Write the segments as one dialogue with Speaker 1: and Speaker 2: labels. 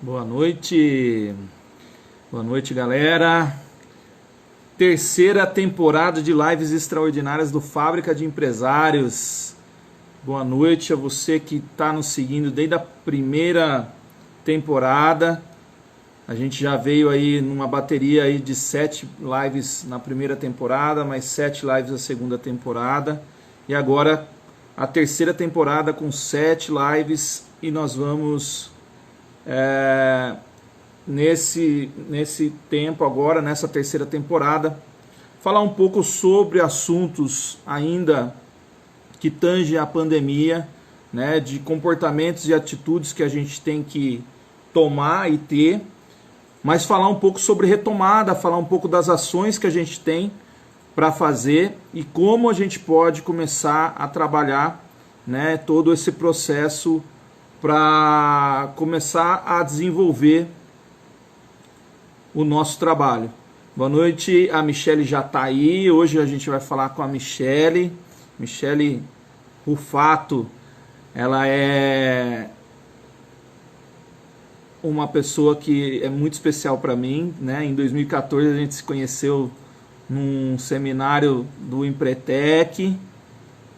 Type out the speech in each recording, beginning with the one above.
Speaker 1: Boa noite. Boa noite, galera. Terceira temporada de lives extraordinárias do Fábrica de Empresários. Boa noite a você que está nos seguindo desde a primeira temporada. A gente já veio aí numa bateria aí de 7 lives na primeira temporada, mais 7 lives na segunda temporada. E agora a terceira temporada com 7 lives e nós vamos nesse tempo agora, nessa terceira temporada, falar um pouco sobre assuntos ainda que tangem a pandemia, né, de comportamentos e atitudes que a gente tem que tomar e ter, mas falar um pouco sobre retomada, falar um pouco das ações que a gente tem para fazer e como a gente pode começar a trabalhar, né, todo esse processo para começar a desenvolver o nosso trabalho. Boa noite, a Michele já está aí. Hoje a gente vai falar com a Michele Rufato. Ela é uma pessoa que é muito especial para mim, né? Em 2014 a gente se conheceu num seminário do Empretec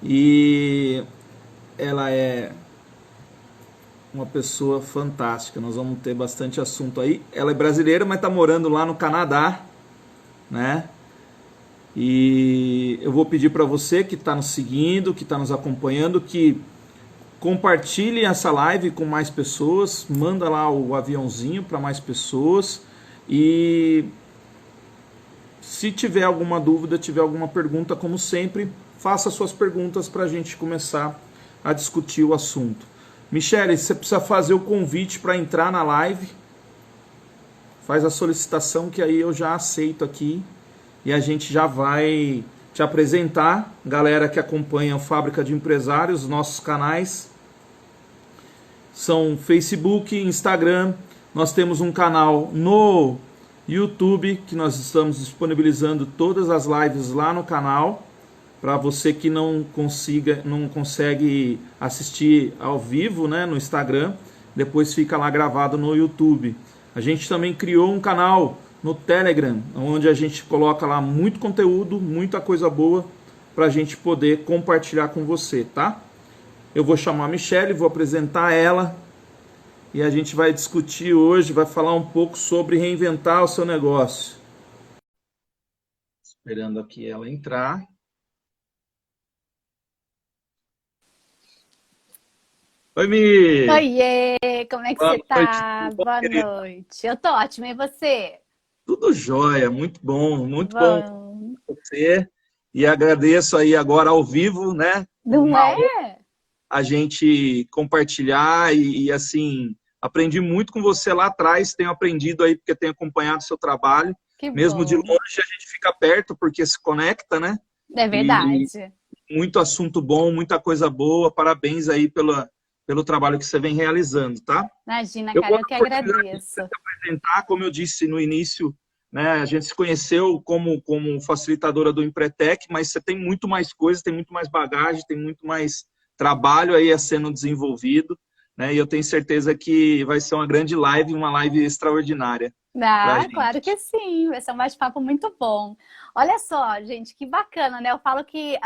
Speaker 1: e ela é uma pessoa fantástica. Nós vamos ter bastante assunto aí. Ela é brasileira, mas está morando lá no Canadá, né? E eu vou pedir para você que está nos seguindo, que está nos acompanhando, que compartilhe essa live com mais pessoas, manda lá o aviãozinho para mais pessoas e se tiver alguma dúvida, tiver alguma pergunta, como sempre, faça suas perguntas para a gente começar a discutir o assunto. Michele, você precisa fazer o convite para entrar na live. Faz a solicitação que aí eu já aceito aqui e a gente já vai te apresentar. Galera que acompanha o Fábrica de Empresários, nossos canais são Facebook, Instagram. Nós temos um canal no YouTube que nós estamos disponibilizando todas as lives lá no canal. Para você que não consegue assistir ao vivo, né, no Instagram, depois fica lá gravado no YouTube. A gente também criou um canal no Telegram, onde a gente coloca lá muito conteúdo, muita coisa boa para a gente poder compartilhar com você, tá? Eu vou chamar a Michele, vou apresentar ela e a gente vai discutir hoje, vai falar um pouco sobre reinventar o seu negócio. Esperando aqui ela entrar. Oi, Mi!
Speaker 2: Oiê, como é que
Speaker 1: Boa
Speaker 2: você
Speaker 1: noite,
Speaker 2: tá?
Speaker 1: tudo bom,
Speaker 2: Boa
Speaker 1: querida?
Speaker 2: noite. Eu tô ótima, e você?
Speaker 1: Tudo jóia, muito bom
Speaker 2: Bom,
Speaker 1: com você. E agradeço aí agora ao vivo, né?
Speaker 2: não
Speaker 1: Uma honra
Speaker 2: é?
Speaker 1: a gente compartilhar assim, aprendi muito com você lá atrás, tenho aprendido aí porque tenho acompanhado o seu trabalho.
Speaker 2: Que
Speaker 1: Mesmo de
Speaker 2: bom.
Speaker 1: longe a gente fica perto porque se conecta, né?
Speaker 2: É
Speaker 1: E
Speaker 2: verdade.
Speaker 1: muito assunto bom, muita coisa boa. Parabéns aí pelo trabalho que você vem realizando, tá?
Speaker 2: Imagina,
Speaker 1: Eu
Speaker 2: cara,
Speaker 1: gosto
Speaker 2: eu que
Speaker 1: da oportunidade de
Speaker 2: agradeço.
Speaker 1: se apresentar, como eu disse no início, né, a gente se conheceu como facilitadora do Empretec, mas você tem muito mais coisas, tem muito mais bagagem, tem muito mais trabalho aí a sendo desenvolvido, né, e eu tenho certeza que vai ser uma live extraordinária para a
Speaker 2: Ah, claro que
Speaker 1: gente.
Speaker 2: sim, vai ser um bate-papo muito bom. Olha só, gente, que bacana, né? Eu falo que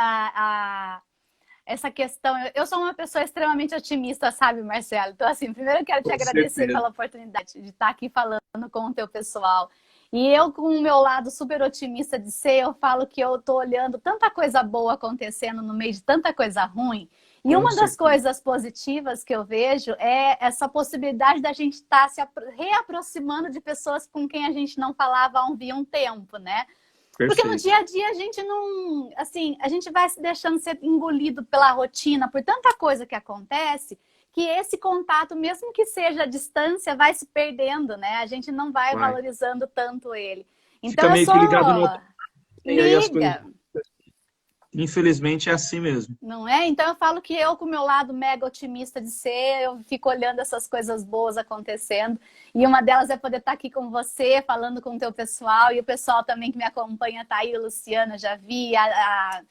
Speaker 2: essa questão. Eu sou uma pessoa extremamente otimista, sabe, Marcelo? Então, assim, primeiro eu quero te
Speaker 1: Com
Speaker 2: agradecer
Speaker 1: certeza.
Speaker 2: pela oportunidade de estar aqui falando com o teu pessoal. E eu, com o meu lado super otimista de ser, eu falo que eu tô olhando tanta coisa boa acontecendo no meio de tanta coisa ruim. E
Speaker 1: Com
Speaker 2: uma das
Speaker 1: certeza.
Speaker 2: coisas positivas que eu vejo é essa possibilidade da gente estar se reaproximando de pessoas com quem a gente não falava há um tempo, né? Porque no dia
Speaker 1: Perfeito.
Speaker 2: a dia a gente não, assim, a gente vai se deixando ser engolido pela rotina, por tanta coisa que acontece, que esse contato, mesmo que seja à distância, vai se perdendo, né? A gente não vai
Speaker 1: Vai.
Speaker 2: valorizando tanto ele. Então
Speaker 1: Fica
Speaker 2: eu
Speaker 1: meio
Speaker 2: sou
Speaker 1: que ligado no outro e aí as coisas.
Speaker 2: liga,
Speaker 1: Infelizmente é assim mesmo.
Speaker 2: não é? Então eu falo que eu, com o meu lado mega otimista de ser, eu fico olhando essas coisas boas acontecendo. E uma delas é poder estar aqui com você, falando com o teu pessoal, e o pessoal também que me acompanha tá aí, o Luciano, já vi, a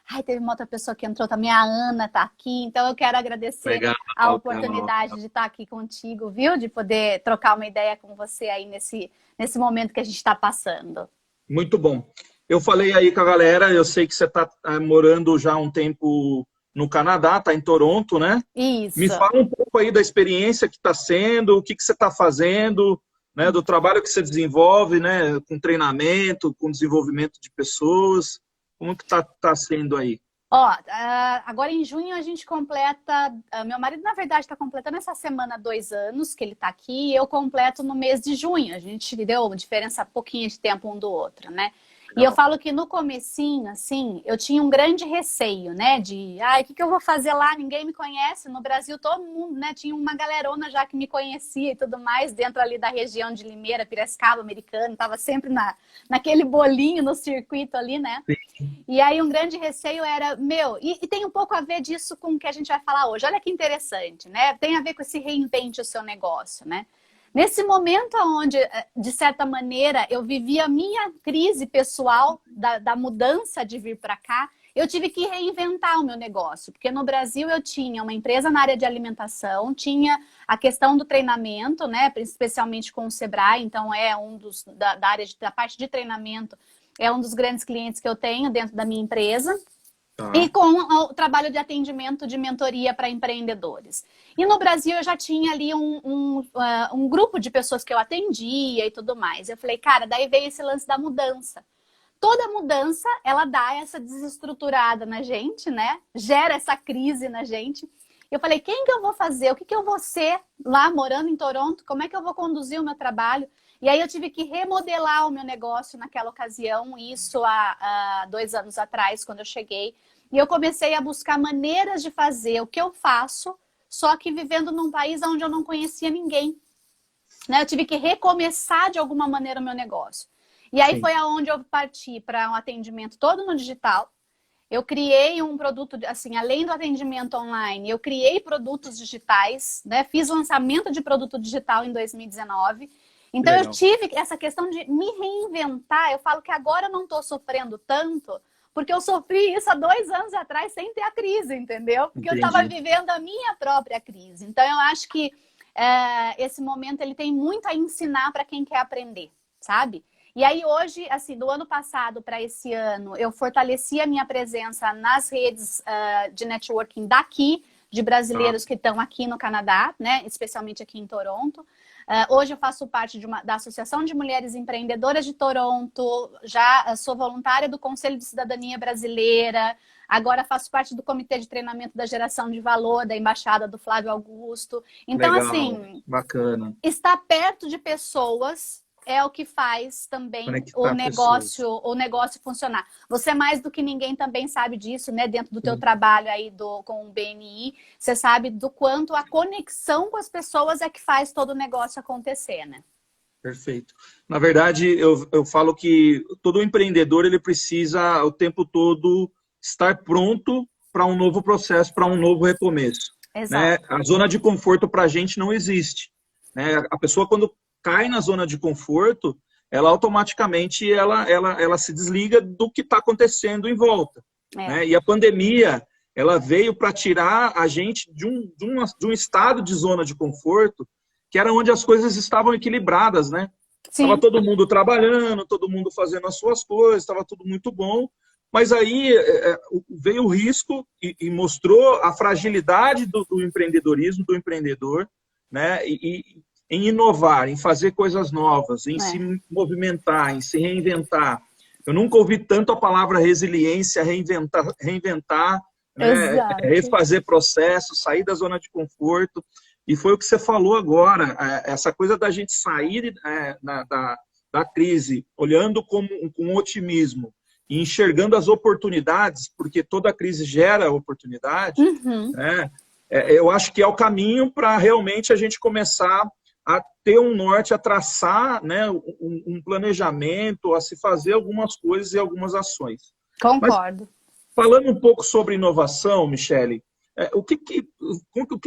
Speaker 2: Ai, teve uma outra pessoa que entrou também, a Ana está aqui. Então, eu quero agradecer
Speaker 1: Legal,
Speaker 2: a oportunidade de estar aqui contigo, viu? De poder trocar uma ideia com você aí nesse momento que a gente está passando.
Speaker 1: Muito bom. Eu falei aí com a galera, eu sei que você está morando já há um tempo no Canadá, está em Toronto, né?
Speaker 2: Isso.
Speaker 1: Me fala um pouco aí da experiência que está sendo, o que você está fazendo, né? Do trabalho que você desenvolve, né? Com treinamento, com desenvolvimento de pessoas. Como que tá sendo aí?
Speaker 2: Ó, agora em junho a gente completa... Meu marido, na verdade, está completando essa semana 2 anos que ele está aqui, e eu completo no mês de junho. A gente deu uma diferença pouquinho de tempo um do outro, né? E eu falo que no comecinho, assim, eu tinha um grande receio, né? De, o que eu vou fazer lá? Ninguém me conhece. No Brasil, todo mundo, né? Tinha uma galerona já que me conhecia e tudo mais, dentro ali da região de Limeira, Piracicaba, Americana. Tava sempre naquele bolinho, no circuito ali, né? Sim. E aí um grande receio era, e tem um pouco a ver disso com o que a gente vai falar hoje. Olha que interessante, né? Tem a ver com esse reinvente o seu negócio, né? Nesse momento onde, de certa maneira, eu vivi a minha crise pessoal da mudança de vir para cá, eu tive que reinventar o meu negócio. Porque no Brasil eu tinha uma empresa na área de alimentação, tinha a questão do treinamento, né, especialmente com o Sebrae, então é um dos, da parte de treinamento, é um dos grandes clientes que eu tenho dentro da minha empresa. E com o trabalho de atendimento de mentoria para empreendedores. E no Brasil eu já tinha ali um grupo de pessoas que eu atendia e tudo mais. Eu falei, cara, daí veio esse lance da mudança. Toda mudança, ela dá essa desestruturada na gente, né? Gera essa crise na gente. Eu falei, quem que eu vou fazer? O que eu vou ser lá morando em Toronto? Como é que eu vou conduzir o meu trabalho? E aí eu tive que remodelar o meu negócio naquela ocasião, isso há 2 anos atrás, quando eu cheguei. E eu comecei a buscar maneiras de fazer o que eu faço, só que vivendo num país onde eu não conhecia ninguém. Né? Eu tive que recomeçar de alguma maneira o meu negócio. E aí foi aonde eu parti para um atendimento todo no digital. Eu criei um produto, assim, além do atendimento online, eu criei produtos digitais, né? Fiz lançamento de produto digital em 2019. Então, eu tive essa questão de me reinventar. Eu falo que agora eu não estou sofrendo tanto, porque eu sofri isso há 2 anos atrás sem ter a crise, entendeu? Porque eu estava vivendo a minha própria crise. Então, eu acho que esse momento ele tem muito a ensinar para quem quer aprender, sabe? E aí hoje, assim, do ano passado para esse ano, eu fortaleci a minha presença nas redes de networking daqui, de brasileiros que estão aqui no Canadá, né? Especialmente aqui em Toronto. Hoje eu faço parte da Associação de Mulheres Empreendedoras de Toronto, já sou voluntária do Conselho de Cidadania Brasileira, agora faço parte do Comitê de Treinamento da Geração de Valor, da Embaixada do Flávio Augusto. Então, legal, assim,
Speaker 1: bacana.
Speaker 2: Estar perto de pessoas é o que faz também o negócio funcionar. Você mais do que ninguém também sabe disso, né? Dentro do teu trabalho aí com o BNI, você sabe do quanto a conexão com as pessoas é que faz todo o negócio acontecer, né?
Speaker 1: Perfeito. Na verdade, eu falo que todo empreendedor ele precisa o tempo todo estar pronto para um novo processo, para um novo recomeço. Exato. Né? A zona de conforto para a gente não existe. Né? A pessoa, quando cai na zona de conforto, ela automaticamente ela se desliga do que está acontecendo em volta. Né? E a pandemia, ela veio para tirar a gente de um estado de zona de conforto, que era onde as coisas estavam equilibradas, né? Estava todo mundo trabalhando, todo mundo fazendo as suas coisas, estava tudo muito bom, mas aí veio o risco e mostrou a fragilidade do empreendedorismo, do empreendedor, né? Em inovar, em fazer coisas novas, em se movimentar, em se reinventar. Eu nunca ouvi tanto a palavra resiliência, reinventar, né? Refazer processos, sair da zona de conforto. E foi o que você falou agora, essa coisa da gente sair da crise, olhando com otimismo e enxergando as oportunidades, porque toda crise gera oportunidade, né? Eu acho que é o caminho para realmente a gente começar a ter um norte, a traçar, né, um planejamento, a se fazer algumas coisas e algumas ações.
Speaker 2: Concordo.
Speaker 1: Mas, falando um pouco sobre inovação, Michele, o que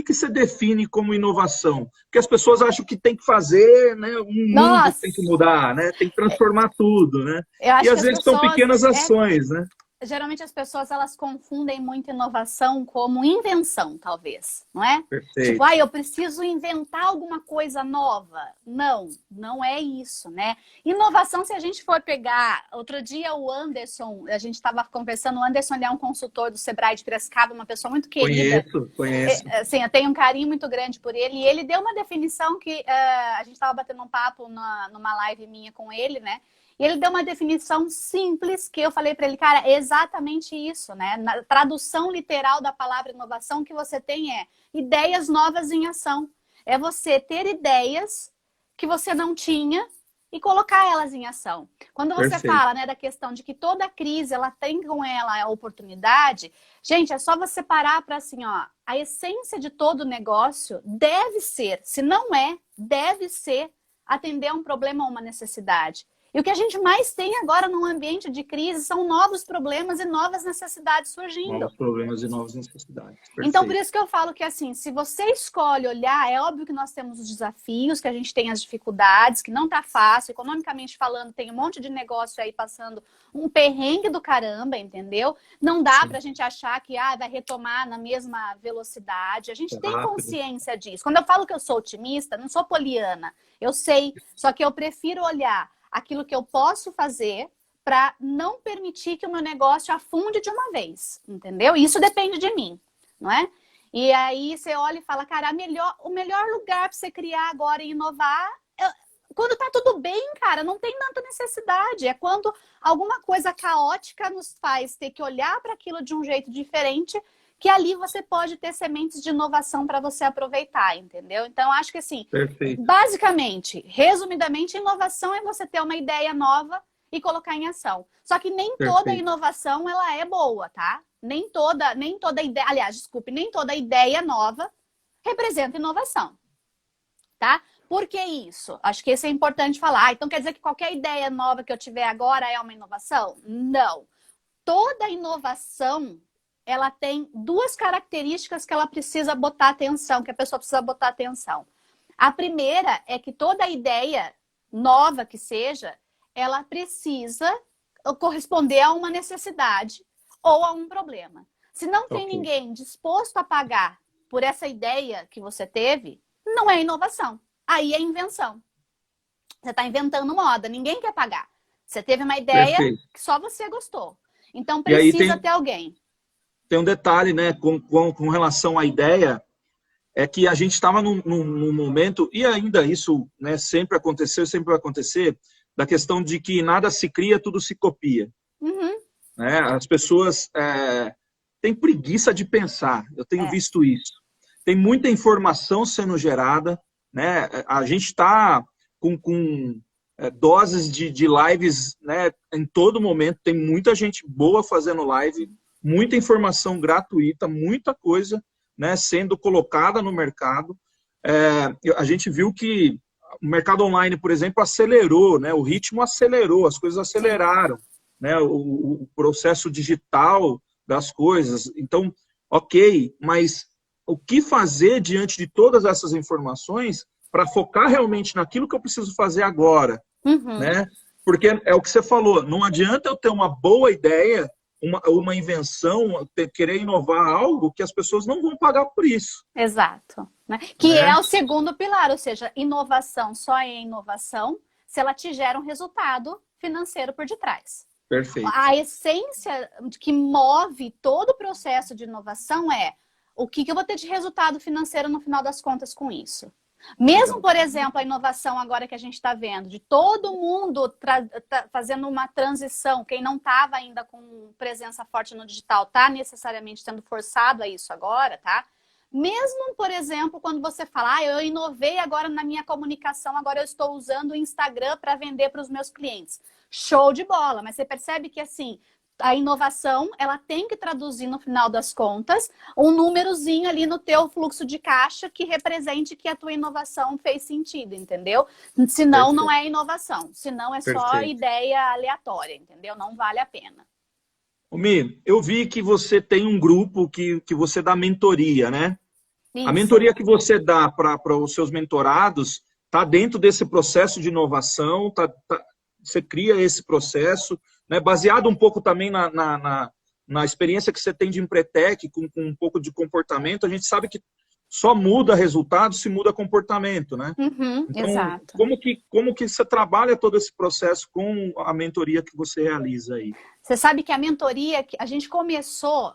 Speaker 1: você define como inovação? Porque as pessoas acham que tem que fazer, né, mundo tem que mudar, né, tem que transformar tudo, né? E às vezes são pequenas ações, né?
Speaker 2: geralmente as pessoas elas confundem muito inovação como invenção, talvez, não é?
Speaker 1: Perfeito.
Speaker 2: Tipo, eu preciso inventar alguma coisa nova. Não, não é isso, né? Inovação, se a gente for pegar... Outro dia o Anderson, a gente estava conversando, o Anderson ele é um consultor do Sebrae de Piracicaba, uma pessoa muito querida.
Speaker 1: Conheço.
Speaker 2: Assim, eu tenho um carinho muito grande por ele. E ele deu uma definição que a gente estava batendo um papo numa live minha com ele, né? E ele deu uma definição simples que eu falei para ele, cara, é exatamente isso, né? Na tradução literal da palavra inovação, o que você tem é ideias novas em ação. É você ter ideias que você não tinha e colocar elas em ação. Quando você fala, né, da questão de que toda crise, ela tem com ela a oportunidade, gente, é só você parar para assim, ó, a essência de todo negócio deve ser, se não é, deve ser atender a um problema ou uma necessidade. E o que a gente mais tem agora num ambiente de crise são novos problemas e novas necessidades surgindo.
Speaker 1: Novos problemas e novas necessidades. Perfeito.
Speaker 2: Então, por isso que eu falo que, assim, se você escolhe olhar, é óbvio que nós temos os desafios, que a gente tem as dificuldades, que não tá fácil, economicamente falando, tem um monte de negócio aí passando um perrengue do caramba, entendeu? Não dá pra gente achar que vai retomar na mesma velocidade. A gente tem consciência disso. Quando eu falo que eu sou otimista, não sou poliana. Eu sei, só que eu prefiro olhar aquilo que eu posso fazer para não permitir que o meu negócio afunde de uma vez, entendeu? Isso depende de mim, não é? E aí você olha e fala, cara, o melhor lugar para você criar agora e inovar quando tá tudo bem, cara, não tem tanta necessidade. É quando alguma coisa caótica nos faz ter que olhar para aquilo de um jeito diferente, que ali você pode ter sementes de inovação para você aproveitar, entendeu? Então, acho que assim, basicamente, resumidamente, inovação é você ter uma ideia nova e colocar em ação. Só que nem toda inovação, ela é boa, tá? Nem toda ideia, aliás, desculpe, nem toda ideia nova representa inovação, tá? Por que isso? Acho que isso é importante falar. Então, quer dizer que qualquer ideia nova que eu tiver agora é uma inovação? Não. Toda inovação ela tem duas características que ela precisa botar atenção, que a pessoa precisa botar atenção. A primeira é que toda ideia nova que seja, ela precisa corresponder a uma necessidade ou a um problema. Se não tem ninguém disposto a pagar por essa ideia que você teve, não é inovação. Aí é invenção. Você está inventando moda, ninguém quer pagar. Você teve uma ideia que só você gostou. Então precisa ter alguém.
Speaker 1: Tem um detalhe, né, com relação à ideia, é que a gente estava num momento, e ainda isso, né, sempre aconteceu, sempre vai acontecer, da questão de que nada se cria, tudo se copia. Né? As pessoas têm preguiça de pensar, eu tenho visto isso. Tem muita informação sendo gerada, né? A gente está com doses de lives, né, em todo momento, tem muita gente boa fazendo live, muita informação gratuita, muita coisa, né, sendo colocada no mercado. A gente viu que o mercado online, por exemplo, acelerou, né, o ritmo acelerou, as coisas aceleraram, né, o processo digital das coisas. Então, ok, mas o que fazer diante de todas essas informações para focar realmente naquilo que eu preciso fazer agora? Né? Porque é o que você falou, não adianta eu ter uma boa ideia, uma invenção, querer inovar algo que as pessoas não vão pagar por isso.
Speaker 2: Exato. Né? Que é o segundo pilar, ou seja, inovação só é inovação se ela te gera um resultado financeiro por detrás.
Speaker 1: Perfeito.
Speaker 2: A essência que move todo o processo de inovação é o que eu vou ter de resultado financeiro no final das contas com isso. Mesmo, por exemplo, a inovação agora que a gente está vendo, de todo mundo fazendo uma transição, quem não estava ainda com presença forte no digital está necessariamente sendo forçado a isso agora, tá? Mesmo, por exemplo, quando você fala, eu inovei agora na minha comunicação, agora eu estou usando o Instagram para vender para os meus clientes. Show de bola, mas você percebe que assim, a inovação, ela tem que traduzir no final das contas um númerozinho ali no teu fluxo de caixa que represente que a tua inovação fez sentido, entendeu? Senão não é inovação, senão é só ideia aleatória, entendeu? Não vale a pena.
Speaker 1: Mi, eu vi que você tem um grupo que você dá mentoria, né?
Speaker 2: Isso.
Speaker 1: A mentoria que você dá para os seus mentorados está dentro desse processo de inovação, você cria esse processo, né? Baseado um pouco também na experiência que você tem de Empretec, com um pouco de comportamento, a gente sabe que só muda resultado se muda comportamento, né?
Speaker 2: Uhum,
Speaker 1: Então,
Speaker 2: exato.
Speaker 1: como que você trabalha todo esse processo com a mentoria que você realiza aí?
Speaker 2: Você sabe que a mentoria, a gente começou,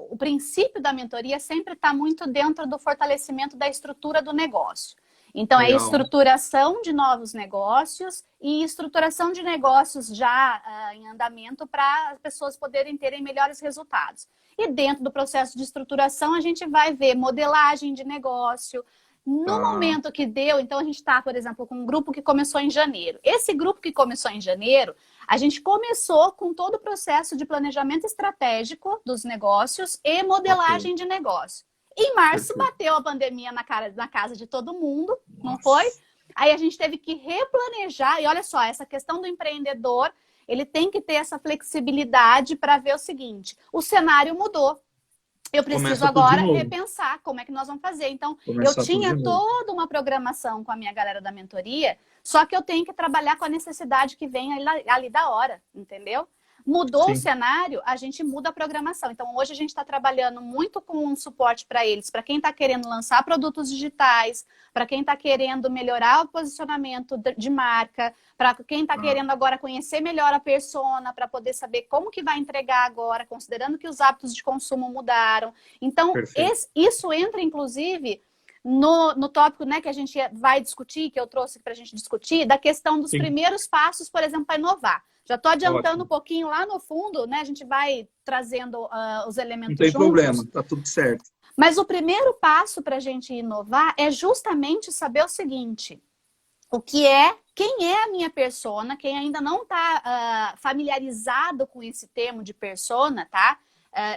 Speaker 2: o princípio da mentoria sempre está muito dentro do fortalecimento da estrutura do negócio. Então, é
Speaker 1: Legal.
Speaker 2: estruturação de novos negócios e estruturação de negócios já em andamento para as pessoas poderem terem melhores resultados. E dentro do processo de estruturação, a gente vai ver modelagem de negócio. No momento que deu, então a gente está, por exemplo, com um grupo que começou em janeiro. Esse grupo que começou em janeiro, a gente começou com todo o processo de planejamento estratégico dos negócios e modelagem de negócio. Em março, bateu a pandemia na casa de todo mundo, não foi? Aí a gente teve que replanejar. E olha só, essa questão do empreendedor, ele tem que ter essa flexibilidade para ver o seguinte, o cenário mudou. Eu preciso agora repensar como é que nós vamos fazer. Então, eu tinha toda uma programação com a minha galera da mentoria, só que eu tenho que trabalhar com a necessidade que vem ali da hora, entendeu? Mudou o cenário, a gente muda a programação. Então, hoje a gente está trabalhando muito com um suporte para eles, para quem está querendo lançar produtos digitais, para quem está querendo melhorar o posicionamento de marca, para quem está querendo agora conhecer melhor a persona, para poder saber como que vai entregar agora, considerando que os hábitos de consumo mudaram. Então, isso entra, inclusive, no tópico, né, que a gente vai discutir, que eu trouxe para a gente discutir, da questão dos primeiros passos, por exemplo, para inovar. Já estou adiantando um pouquinho lá no fundo, né? A gente vai trazendo os elementos juntos.
Speaker 1: Não tem problema, tá tudo certo.
Speaker 2: Mas o primeiro passo para a gente inovar é justamente saber o seguinte: quem é a minha persona, quem ainda não está familiarizado com esse termo de persona, tá?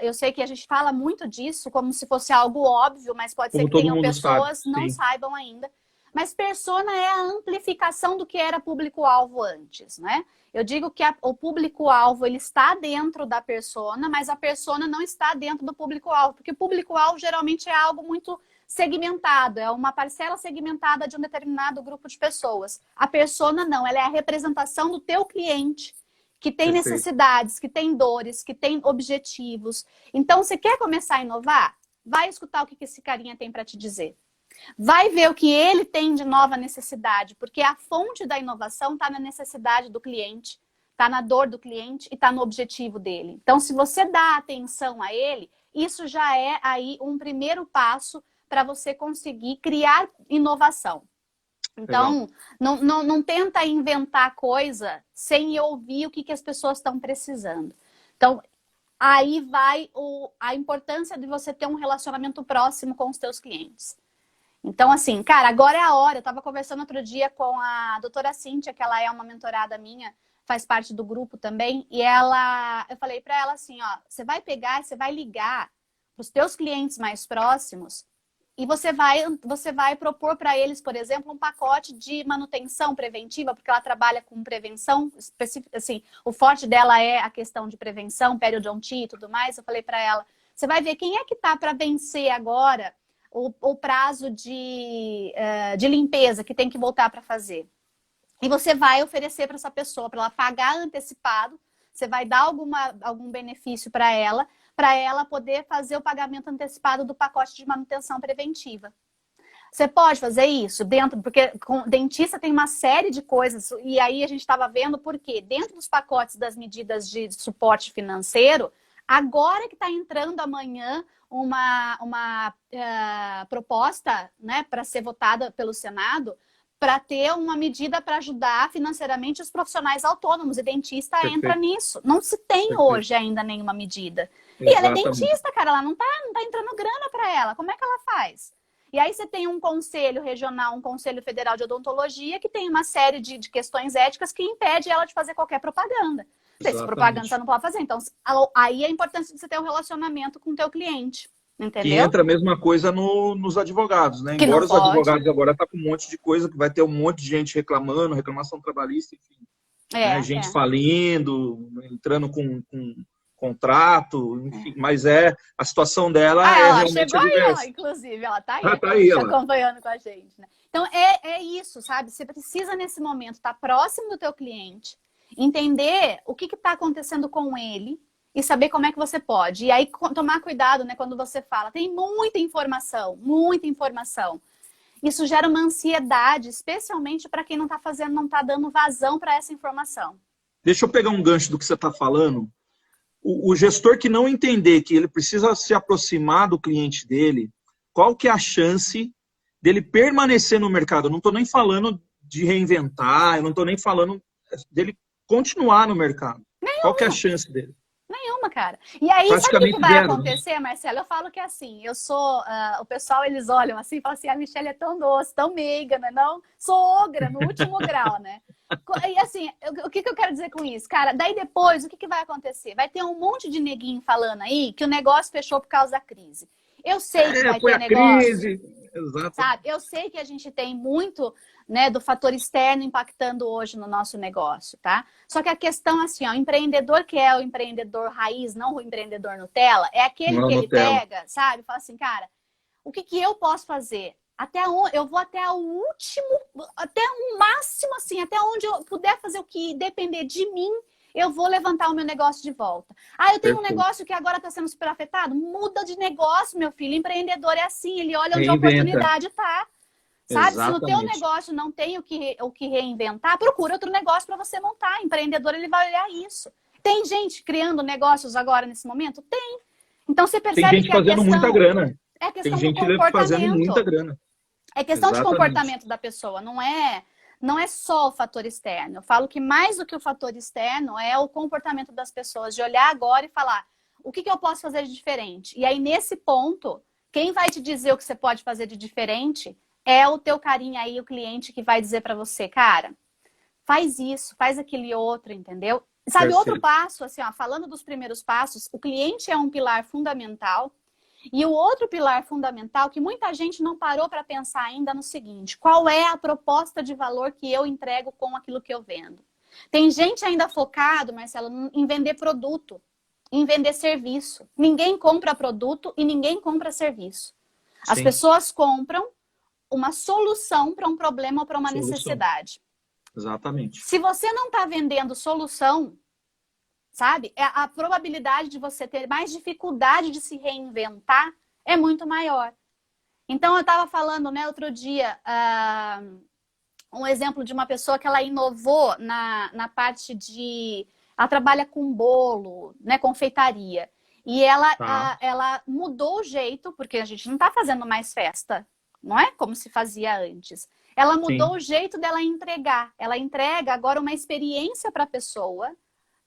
Speaker 2: Eu sei que a gente fala muito disso como se fosse algo óbvio, mas pode ser que tenham pessoas que não saibam ainda. Mas persona é a amplificação do que era público-alvo antes, né? Eu digo que o público-alvo ele está dentro da persona, mas a persona não está dentro do público-alvo, porque o público-alvo geralmente é algo muito segmentado, é uma parcela segmentada de um determinado grupo de pessoas. A persona não, ela é a representação do teu cliente, que tem necessidades, que tem dores, que tem objetivos. Então, você quer começar a inovar? Vai escutar o que esse carinha tem para te dizer. Vai ver o que ele tem de nova necessidade, porque a fonte da inovação está na necessidade do cliente, está na dor do cliente e está no objetivo dele. Então, se você dá atenção a ele, isso já é aí um primeiro passo para você conseguir criar inovação. Então, não tenta inventar coisa sem ouvir o que as pessoas estão precisando. Então, aí vai a importância de você ter um relacionamento próximo com os teus clientes. Então, assim, cara, agora é a hora. Eu estava conversando outro dia com a doutora Cíntia, que ela é uma mentorada minha, faz parte do grupo também, e eu falei para ela assim, ó, você vai ligar para os teus clientes mais próximos e você vai propor para eles, por exemplo, um pacote de manutenção preventiva, porque ela trabalha com prevenção, assim, o forte dela é a questão de prevenção, periodontia e tudo mais. Eu falei para ela, você vai ver quem é que tá para vencer agora o prazo de limpeza que tem que voltar para fazer. E você vai oferecer para essa pessoa, para ela pagar antecipado, você vai dar algum benefício para ela poder fazer o pagamento antecipado do pacote de manutenção preventiva. Você pode fazer isso porque com dentista tem uma série de coisas, e aí a gente estava vendo por quê? Dentro dos pacotes das medidas de suporte financeiro, agora que está entrando amanhã uma proposta, né, para ser votada pelo Senado, para ter uma medida para ajudar financeiramente os profissionais autônomos. E dentista entra nisso. Não se tem hoje ainda nenhuma medida. E ela é dentista, cara, ela não tá entrando grana para ela. Como é que ela faz? E aí você tem um conselho regional, um conselho federal de odontologia, que tem uma série de questões éticas que impede ela de fazer qualquer propaganda. Se propaganda você não pode fazer. Então, aí a importância de você ter um relacionamento com o teu cliente. Entendeu?
Speaker 1: E entra a mesma coisa nos advogados, né?
Speaker 2: Que
Speaker 1: embora os advogados agora estão com um monte de coisa, que vai ter um monte de gente reclamando, reclamação trabalhista, enfim. Gente falindo, entrando com contrato, enfim, mas a situação dela realmente
Speaker 2: chegou
Speaker 1: adversa.
Speaker 2: Aí, ela, inclusive, ela tá aí,
Speaker 1: tá aí
Speaker 2: acompanhando com a gente, né? Então, é isso, sabe? Você precisa, nesse momento, estar próximo do teu cliente Entender o que está acontecendo com ele e saber como é que você pode. E aí tomar cuidado, né, quando você fala. Tem muita informação, muita informação. Isso gera uma ansiedade, especialmente para quem não está fazendo, não está dando vazão para essa informação.
Speaker 1: Deixa eu pegar um gancho do que você está falando. O gestor que não entender que ele precisa se aproximar do cliente dele, qual que é a chance dele permanecer no mercado? Eu não estou nem falando de reinventar, eu não estou nem falando dele continuar no mercado.
Speaker 2: Nenhuma.
Speaker 1: Qual que é a chance dele?
Speaker 2: Nenhuma, cara. E aí, sabe o que vai
Speaker 1: zero.
Speaker 2: acontecer, Marcelo? Eu falo que assim, eu sou... o pessoal, eles olham assim e falam assim, a Michelle é tão doce, tão meiga, né? Não, sou ogra no último grau, né? E assim, o que eu quero dizer com isso? Cara, daí depois, o que vai acontecer? Vai ter um monte de neguinho falando aí que o negócio fechou por causa da crise. Eu sei que vai ter negócio. Crise. Exato. Sabe? Eu sei que a gente tem muito, né, do fator externo impactando hoje no nosso negócio, tá? Só que a questão, assim, ó, o empreendedor que é o empreendedor raiz, não o empreendedor Nutella, é aquele que ele pega, sabe? Fala assim, cara, o que eu posso fazer? Até onde eu vou até o último, até o máximo, assim, até onde eu puder fazer o que depender de mim, eu vou levantar o meu negócio de volta. Ah, eu tenho um negócio que agora está sendo super afetado. Muda de negócio, meu filho. Empreendedor é assim, ele olha onde a oportunidade está. Sabe?
Speaker 1: Exatamente.
Speaker 2: Se no teu negócio não tem o que reinventar, procura outro negócio para você montar. Empreendedor, ele vai olhar isso. Tem gente criando negócios agora nesse momento? Tem. Então você percebe
Speaker 1: tem gente
Speaker 2: que
Speaker 1: fazendo muita grana.
Speaker 2: É questão
Speaker 1: tem gente
Speaker 2: do comportamento.
Speaker 1: fazendo muita grana.
Speaker 2: É questão de comportamento da pessoa, não é só o fator externo. Eu falo que mais do que o fator externo é o comportamento das pessoas, de olhar agora e falar, o que eu posso fazer de diferente? E aí, nesse ponto, quem vai te dizer o que você pode fazer de diferente é o teu carinha aí, o cliente que vai dizer para você, cara, faz isso, faz aquele outro, entendeu? Sabe, outro passo, assim, ó, falando dos primeiros passos, o cliente é um pilar fundamental. E o outro pilar fundamental, que muita gente não parou para pensar ainda no seguinte, qual é a proposta de valor que eu entrego com aquilo que eu vendo? Tem gente ainda focado, Marcelo, em vender produto, em vender serviço. Ninguém compra produto e ninguém compra serviço. As pessoas compram uma solução para um problema ou para uma necessidade.
Speaker 1: Exatamente.
Speaker 2: Se você não está vendendo solução, sabe? A probabilidade de você ter mais dificuldade de se reinventar é muito maior. Então, eu estava falando, né, outro dia, um exemplo de uma pessoa que ela inovou na parte de... Ela trabalha com bolo, né, confeitaria. E ela mudou o jeito, porque a gente não está fazendo mais festa, não é como se fazia antes. Ela mudou o jeito dela entregar. Ela entrega agora uma experiência para a pessoa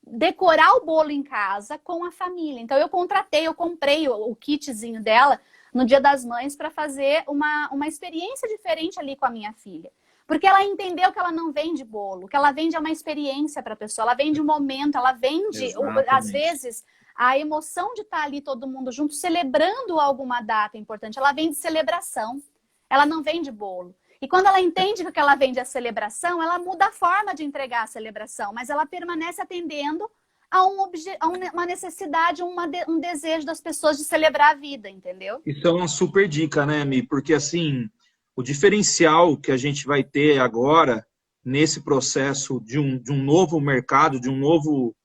Speaker 2: decorar o bolo em casa com a família. Então eu comprei o kitzinho dela no Dia das Mães para fazer uma experiência diferente ali com a minha filha. Porque ela entendeu que ela não vende bolo, que ela vende uma experiência para a pessoa, ela vende um momento, ela vende, às vezes, a emoção de estar ali todo mundo junto, celebrando alguma data importante. Ela vende celebração, ela não vende bolo. E quando ela entende que ela vende a celebração, ela muda a forma de entregar a celebração, mas ela permanece atendendo a uma necessidade, um desejo das pessoas de celebrar a vida, entendeu?
Speaker 1: Isso é uma super dica, né, Mi? Porque, assim, o diferencial que a gente vai ter agora, nesse processo de um novo mercado, de um novo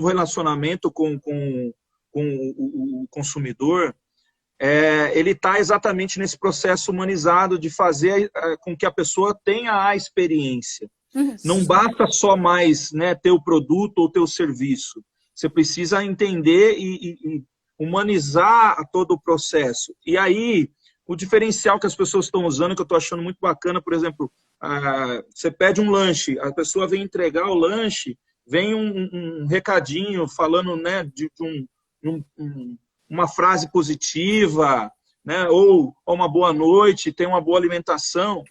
Speaker 1: relacionamento com o consumidor, ele está exatamente nesse processo humanizado de fazer com que a pessoa tenha a experiência. Não basta só mais, né, ter o produto ou ter o serviço. Você precisa entender e humanizar todo o processo. E aí, o diferencial que as pessoas estão usando, que eu estou achando muito bacana, por exemplo, você pede um lanche, a pessoa vem entregar o lanche, vem um recadinho falando, né, de uma frase positiva, né? Ou uma boa noite, tem uma boa alimentação.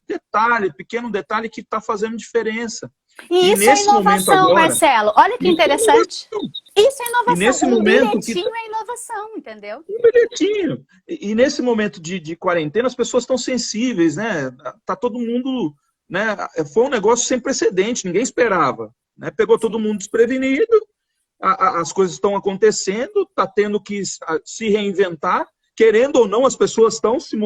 Speaker 1: Pequeno detalhe que está fazendo diferença.
Speaker 2: E isso é inovação, agora, Marcelo. Olha que interessante. Isso é inovação.
Speaker 1: E nesse momento
Speaker 2: bilhetinho é inovação, entendeu?
Speaker 1: Um bilhetinho. E nesse momento de quarentena, as pessoas estão sensíveis, né? Tá todo mundo, né? Foi um negócio sem precedente, ninguém esperava, né? Pegou todo mundo desprevenido. As coisas estão acontecendo, está tendo que se reinventar. querendo ou não, as pessoas estão se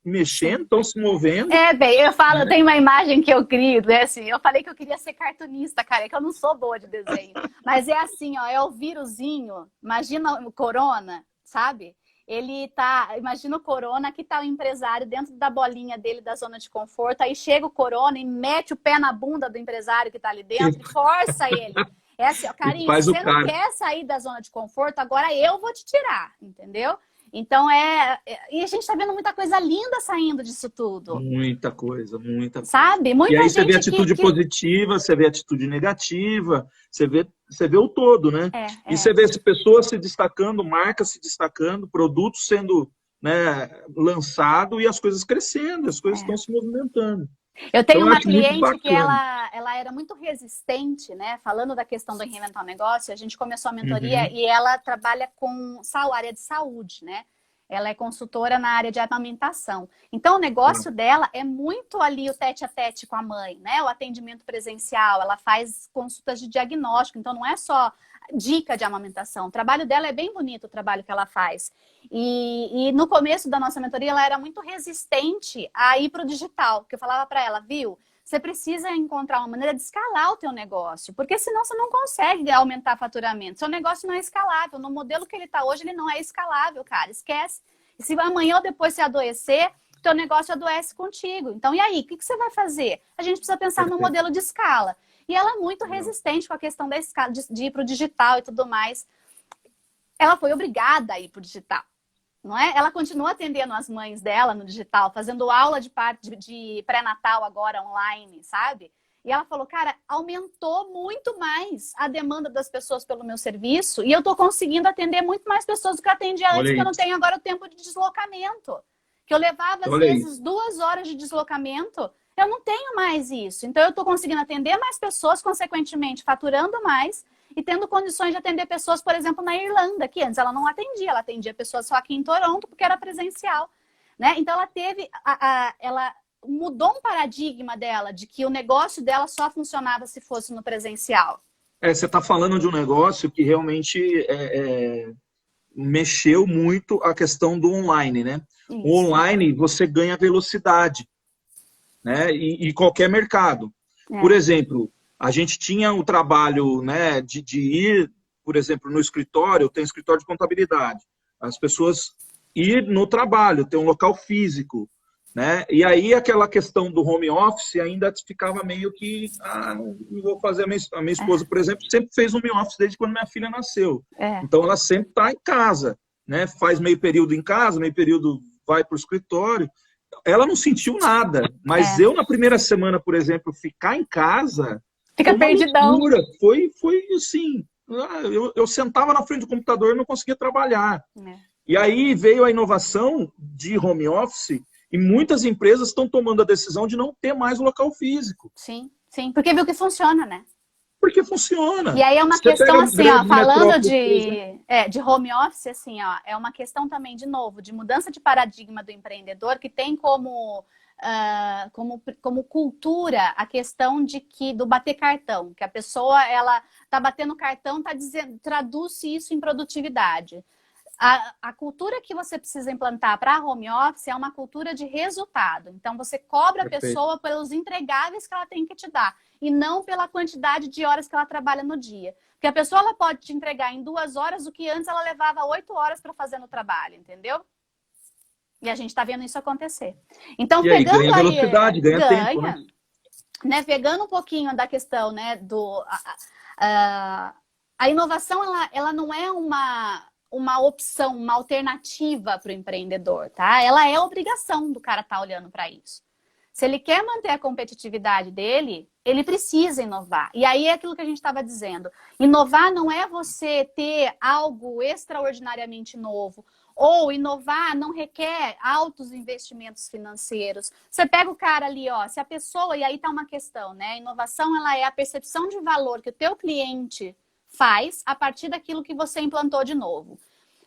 Speaker 1: mexendo, estão se movendo.
Speaker 2: Bem, eu falo, eu tenho uma imagem que eu crio, né, assim, eu falei que eu queria ser cartunista, cara, é que eu não sou boa de desenho, mas é assim, ó, é o vírusinho, imagina o corona, sabe? Imagina o corona, que tá o empresário dentro da bolinha dele, da zona de conforto, aí chega o corona e mete o pé na bunda do empresário que tá ali dentro e força ele. É assim, ó, carinho, se você não quer sair da zona de conforto, agora eu vou te tirar, entendeu? Então e a gente tá vendo muita coisa linda saindo disso tudo.
Speaker 1: Muita coisa, muita coisa.
Speaker 2: Sabe? Muita
Speaker 1: e aí
Speaker 2: gente
Speaker 1: você vê atitude positiva, você vê atitude negativa, você vê o todo, né? E você vê pessoas se destacando, marcas se destacando, produtos sendo, né, lançado e as coisas crescendo, as coisas estão se movimentando.
Speaker 2: Eu tenho uma cliente que ela era muito resistente, né? Falando da questão do reinventar o negócio, a gente começou a mentoria e ela trabalha com área de saúde, né? Ela é consultora na área de amamentação. Então, o negócio dela é muito ali o tete a tete com a mãe, né? O atendimento presencial, ela faz consultas de diagnóstico, então não é só dica de amamentação. O trabalho dela é bem bonito, o trabalho que ela faz. E no começo da nossa mentoria, ela era muito resistente a ir para o digital, que eu falava para ela, viu? Você precisa encontrar uma maneira de escalar o teu negócio, porque senão você não consegue aumentar faturamento. Seu negócio não é escalável. No modelo que ele está hoje, ele não é escalável, cara. Esquece. E se amanhã ou depois você adoecer, o teu negócio adoece contigo. Então, e aí? O que você vai fazer? A gente precisa pensar no modelo de escala. E ela é muito resistente com a questão da escala, de ir para o digital e tudo mais. Ela foi obrigada a ir para o digital. Não é? Ela continua atendendo as mães dela no digital, fazendo aula de pré-natal agora online, sabe? E ela falou, cara, aumentou muito mais a demanda das pessoas pelo meu serviço e eu tô conseguindo atender muito mais pessoas do que eu atendia antes, porque eu não tenho agora o tempo de deslocamento. Que eu levava, às vezes, 2 horas de deslocamento, eu não tenho mais isso. Então, eu tô conseguindo atender mais pessoas, consequentemente, faturando mais e tendo condições de atender pessoas, por exemplo, na Irlanda, que antes ela não atendia, ela atendia pessoas só aqui em Toronto, porque era presencial, né? Então, ela teve, ela mudou um paradigma dela, de que o negócio dela só funcionava se fosse no presencial.
Speaker 1: Você está falando de um negócio que realmente mexeu muito a questão do online, né? Isso. O online, você ganha velocidade, né? E qualquer mercado. Por exemplo, a gente tinha o trabalho, né, de ir, por exemplo, no escritório, tem escritório de contabilidade. As pessoas ir no trabalho, ter um local físico, né? E aí aquela questão do home office ainda ficava meio que, não vou fazer. A minha esposa, por exemplo, sempre fez home office desde quando minha filha nasceu. Então ela sempre está em casa, né? Faz meio período em casa, meio período vai para o escritório. Ela não sentiu nada, mas eu na primeira semana, por exemplo, ficar em casa...
Speaker 2: Fica perdidão.
Speaker 1: Foi assim, eu sentava na frente do computador e não conseguia trabalhar. E aí veio a inovação de home office e muitas empresas estão tomando a decisão de não ter mais o local físico.
Speaker 2: Sim, sim, porque viu que funciona, né?
Speaker 1: Porque funciona.
Speaker 2: E aí é uma questão assim, ó, falando de home office, assim, ó, é uma questão também, de novo, de mudança de paradigma do empreendedor, que tem como cultura a questão do bater cartão, que a pessoa, ela tá batendo cartão, tá dizendo, traduz isso em produtividade. A cultura que você precisa implantar para home office é uma cultura de resultado. Então, você cobra a pessoa pelos entregáveis que ela tem que te dar e não pela quantidade de horas que ela trabalha no dia. Porque a pessoa ela pode te entregar em 2 horas o que antes ela levava 8 horas para fazer no trabalho, entendeu? E a gente está vendo isso acontecer. Então, pegando
Speaker 1: ganha velocidade, ganha tempo,
Speaker 2: né? Pegando um pouquinho da questão, né, a inovação, ela não é uma opção, uma alternativa para o empreendedor, tá? Ela é obrigação do cara estar olhando para isso. Se ele quer manter a competitividade dele, ele precisa inovar. E aí é aquilo que a gente estava dizendo. Inovar não é você ter algo extraordinariamente novo. Ou inovar não requer altos investimentos financeiros. Você pega o cara ali, ó, se a pessoa, e aí tá uma questão, né? A inovação, ela é a percepção de valor que o teu cliente faz a partir daquilo que você implantou de novo.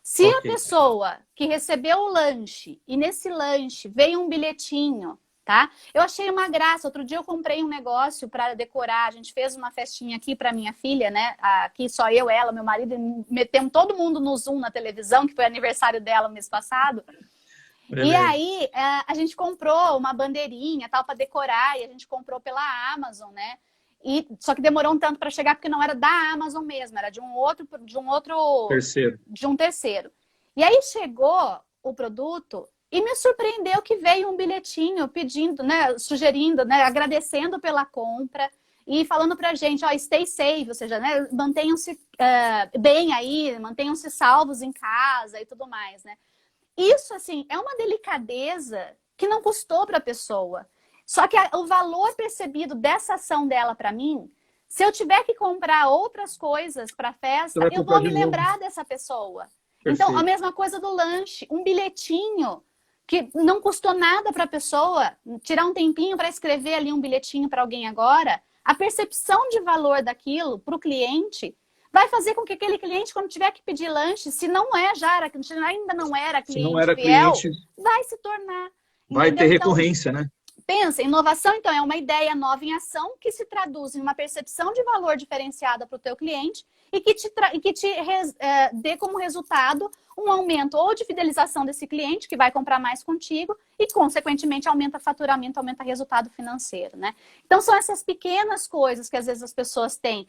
Speaker 2: Se a pessoa que recebeu o lanche, e nesse lanche veio um bilhetinho tá? Eu achei uma graça. Outro dia eu comprei um negócio para decorar. A gente fez uma festinha aqui para minha filha, né? Aqui só eu, ela, meu marido, e metemos todo mundo no Zoom na televisão, que foi aniversário dela mês passado.
Speaker 1: Beleza.
Speaker 2: E aí a gente comprou uma bandeirinha tal para decorar e a gente comprou pela Amazon, né? Só que demorou um tanto para chegar porque não era da Amazon mesmo, era de um outro
Speaker 1: Terceiro.
Speaker 2: de um terceiro. E aí chegou o produto e me surpreendeu que veio um bilhetinho pedindo, né, sugerindo, né, agradecendo pela compra e falando pra gente, ó, stay safe, ou seja, né, mantenham-se bem aí, mantenham-se salvos em casa e tudo mais, né? Isso, assim, é uma delicadeza que não custou para a pessoa. Só que o valor percebido dessa ação dela para mim, se eu tiver que comprar outras coisas para a festa, eu vou me lembrar dessa pessoa.
Speaker 1: Perfeito.
Speaker 2: Então, a mesma coisa do lanche. Um bilhetinho que não custou nada para a pessoa, tirar um tempinho para escrever ali um bilhetinho para alguém agora, a percepção de valor daquilo para o cliente vai fazer com que aquele cliente, quando tiver que pedir lanche, se não é ainda não era cliente fiel, vai se tornar.
Speaker 1: Vai ter recorrência, né?
Speaker 2: Pensa, inovação, então, é uma ideia nova em ação que se traduz em uma percepção de valor diferenciada para o teu cliente e que te dê como resultado um aumento ou de fidelização desse cliente, que vai comprar mais contigo e, consequentemente, aumenta faturamento, aumenta resultado financeiro, né? Então, são essas pequenas coisas que, às vezes, as pessoas têm.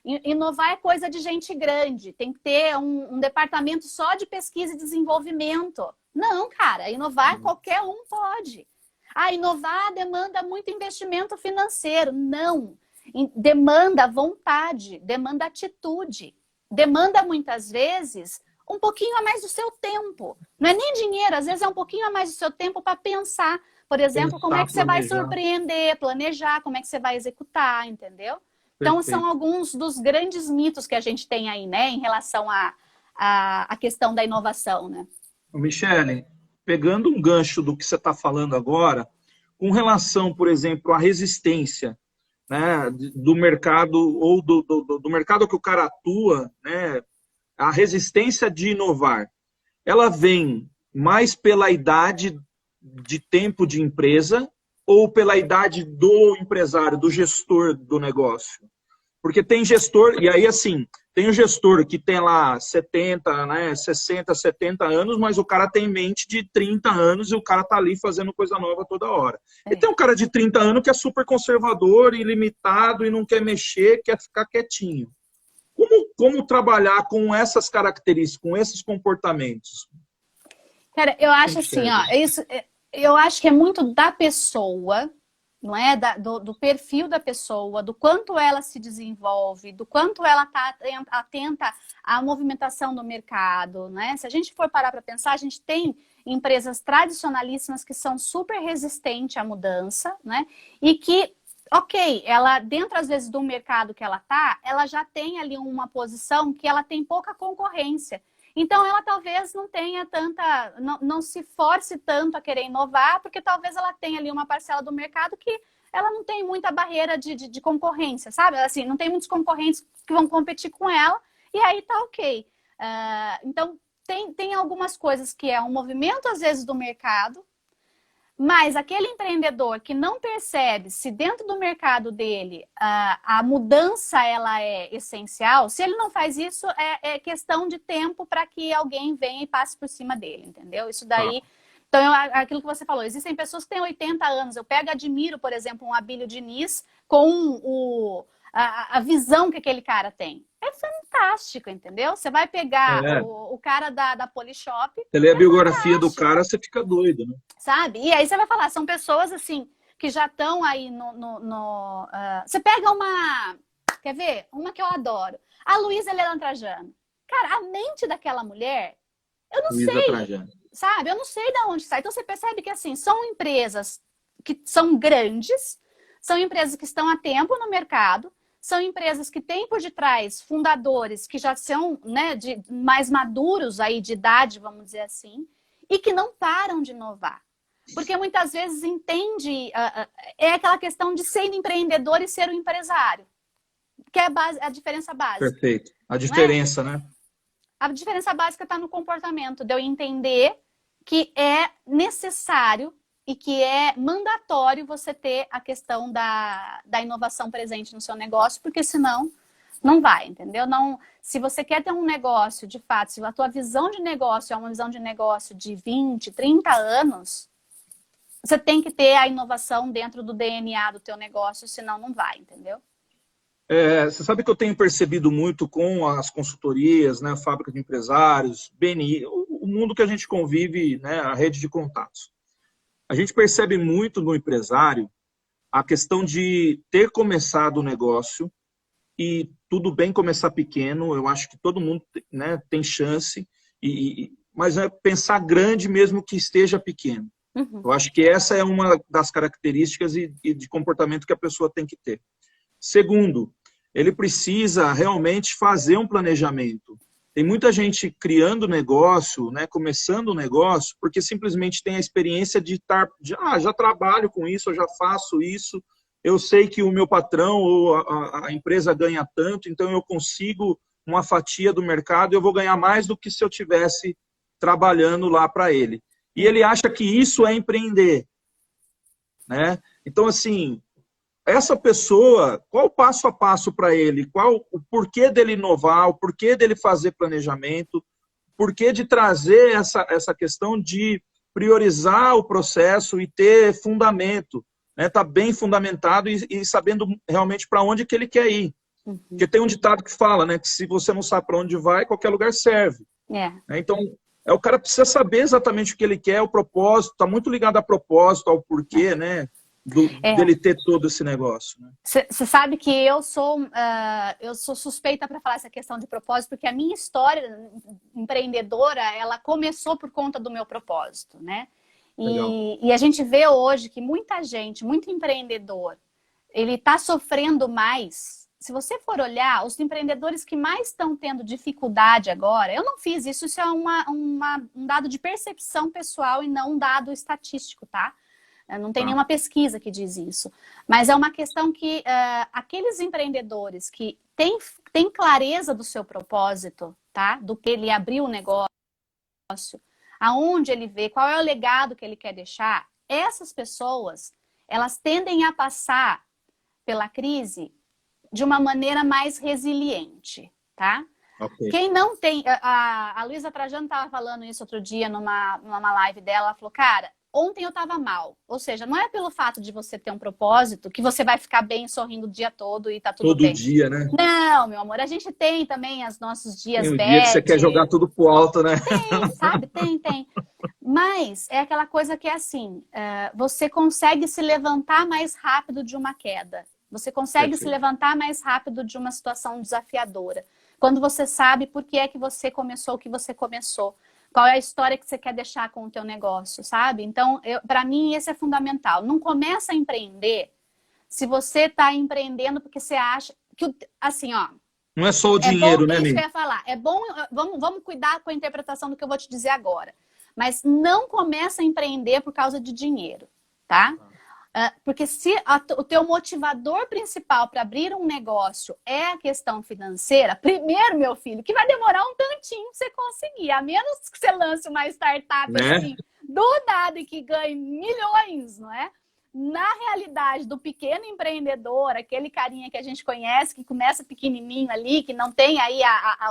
Speaker 2: Inovar é coisa de gente grande, tem que ter um departamento só de pesquisa e desenvolvimento. Não, cara, inovar qualquer um pode. Inovar demanda muito investimento financeiro. Não. Demanda vontade, demanda atitude. Demanda, muitas vezes, um pouquinho a mais do seu tempo. Não é nem dinheiro, às vezes é um pouquinho a mais do seu tempo para pensar. Por exemplo, como é que você vai surpreender, planejar, como é que você vai executar, entendeu? Então,
Speaker 1: Perfeito.
Speaker 2: São alguns dos grandes mitos que a gente tem aí, né, em relação à questão da inovação, né?
Speaker 1: Michele, pegando um gancho do que você está falando agora, com relação, por exemplo, à resistência, né, do mercado ou do mercado que o cara atua, né, a resistência de inovar, ela vem mais pela idade de tempo de empresa ou pela idade do empresário, do gestor do negócio? Porque tem gestor, e aí assim, tem um gestor que tem lá 70, né, 60, 70 anos, mas o cara tem mente de 30 anos e o cara tá ali fazendo coisa nova toda hora. E tem um cara de 30 anos que é super conservador, ilimitado e não quer mexer, quer ficar quietinho. Como trabalhar com essas características, com esses comportamentos?
Speaker 2: Cara, eu acho assim, eu acho que é muito da pessoa, não é? Do perfil da pessoa, do quanto ela se desenvolve, do quanto ela está atenta à movimentação do mercado, né? Se a gente for parar para pensar, a gente tem empresas tradicionalíssimas que são super resistentes à mudança, né? E que, ok, ela, dentro às vezes do mercado que ela está, ela já tem ali uma posição que ela tem pouca concorrência. Então, ela talvez não tenha tanta, não se force tanto a querer inovar, porque talvez ela tenha ali uma parcela do mercado que ela não tem muita barreira de concorrência, sabe? Assim, não tem muitos concorrentes que vão competir com ela, e aí tá ok. Então, tem algumas coisas que é um movimento, às vezes, do mercado, mas aquele empreendedor que não percebe se dentro do mercado dele a mudança ela é essencial, se ele não faz isso, é questão de tempo para que alguém venha e passe por cima dele, entendeu? Isso daí... Então, aquilo que você falou, existem pessoas que têm 80 anos. Eu admiro, por exemplo, um Abílio Diniz com a visão que aquele cara tem. É fantástico, entendeu? Você vai pegar o cara da Polishop...
Speaker 1: Você lê a biografia do cara, você fica doido, né?
Speaker 2: Sabe? E aí você vai falar, são pessoas assim, que já estão aí Você pega uma... Quer ver? Uma que eu adoro. A Luísa Helena Trajano. Cara, a mente daquela mulher, eu não
Speaker 1: Luísa
Speaker 2: sei.
Speaker 1: Trajano.
Speaker 2: Sabe? Eu não sei de onde sai. Então você percebe que assim, são empresas que são grandes, são empresas que estão há tempo no mercado, são empresas que têm por detrás fundadores que já são, né, mais maduros aí de idade, vamos dizer assim, e que não param de inovar. Porque muitas vezes é aquela questão de ser empreendedor e ser um empresário, que é a diferença básica.
Speaker 1: Perfeito. A diferença, né?
Speaker 2: A diferença básica está no comportamento, de eu entender que é necessário e que é mandatório você ter a questão da inovação presente no seu negócio, porque senão não vai, entendeu? Não, se você quer ter um negócio, de fato, se a tua visão de negócio é uma visão de negócio de 20, 30 anos, você tem que ter a inovação dentro do DNA do teu negócio, senão não vai, entendeu?
Speaker 1: Você sabe que eu tenho percebido muito com as consultorias, né, a fábrica de empresários, BNI, o mundo que a gente convive, né, a rede de contatos. A gente percebe muito no empresário a questão de ter começado o negócio, e tudo bem começar pequeno, eu acho que todo mundo, né, tem chance, mas é pensar grande mesmo que esteja pequeno.
Speaker 2: Uhum.
Speaker 1: Eu acho que essa é uma das características e de comportamento que a pessoa tem que ter. Segundo, ele precisa realmente fazer um planejamento. Tem muita gente criando negócio, né, começando um negócio, porque simplesmente tem a experiência de estar, já trabalho com isso, eu já faço isso, eu sei que o meu patrão ou a empresa ganha tanto, então eu consigo uma fatia do mercado, eu vou ganhar mais do que se eu tivesse trabalhando lá para ele. E ele acha que isso é empreender, né? Então, assim, essa pessoa, qual o passo a passo para ele? Qual o porquê dele inovar, o porquê dele fazer planejamento, o porquê de trazer essa questão de priorizar o processo e ter fundamento, né? Tá bem fundamentado e sabendo realmente para onde que ele quer ir.
Speaker 2: Uhum.
Speaker 1: Porque tem um ditado que fala, né, que se você não sabe para onde vai, qualquer lugar serve. Então, o cara precisa saber exatamente o que ele quer, o propósito, está muito ligado a propósito, ao porquê, né? Dele ter todo esse negócio.
Speaker 2: Você sabe que eu sou suspeita para falar essa questão de propósito, porque a minha história empreendedora, ela começou por conta do meu propósito, né? E a gente vê hoje que muita gente, muito empreendedor, ele está sofrendo mais. Se você for olhar, os empreendedores que mais estão tendo dificuldade agora, eu não fiz isso, isso é um dado de percepção pessoal e não um dado estatístico, tá? Não tem nenhuma pesquisa que diz isso. Mas é uma questão que aqueles empreendedores que têm clareza do seu propósito, tá? Do que ele abriu o negócio, aonde ele vê, qual é o legado que ele quer deixar, essas pessoas, elas tendem a passar pela crise de uma maneira mais resiliente, tá?
Speaker 1: Okay.
Speaker 2: Quem não tem... A Luísa Trajano estava falando isso outro dia numa live dela, ela falou, cara, ontem eu estava mal. Ou seja, não é pelo fato de você ter um propósito que você vai ficar bem sorrindo o dia todo e tá tudo bem.
Speaker 1: Todo dia, né?
Speaker 2: Não, meu amor, a gente tem também os nossos dias
Speaker 1: tem um
Speaker 2: bad.
Speaker 1: Dia que você quer jogar tudo pro alto, né?
Speaker 2: Tem, sabe? Tem. Mas é aquela coisa que é assim, você consegue se levantar mais rápido de uma queda. Você consegue se levantar mais rápido de uma situação desafiadora. Quando você sabe por que é que você começou o que você começou. Qual é a história que você quer deixar com o teu negócio, sabe? Então, para mim, esse é fundamental. Não começa a empreender se você está empreendendo porque você acha que, assim, ó...
Speaker 1: Não é só o dinheiro, né,
Speaker 2: isso
Speaker 1: Mi?
Speaker 2: que eu ia falar. É bom, vamos cuidar com a interpretação do que eu vou te dizer agora. Mas não começa a empreender por causa de dinheiro, tá? Porque se o teu motivador principal para abrir um negócio é a questão financeira, primeiro, meu filho, que vai demorar um tantinho para você conseguir, a menos que você lance uma startup assim, do nada e que ganhe milhões, não é? Na realidade do pequeno empreendedor, aquele carinha que a gente conhece, que começa pequenininho ali, que não tem aí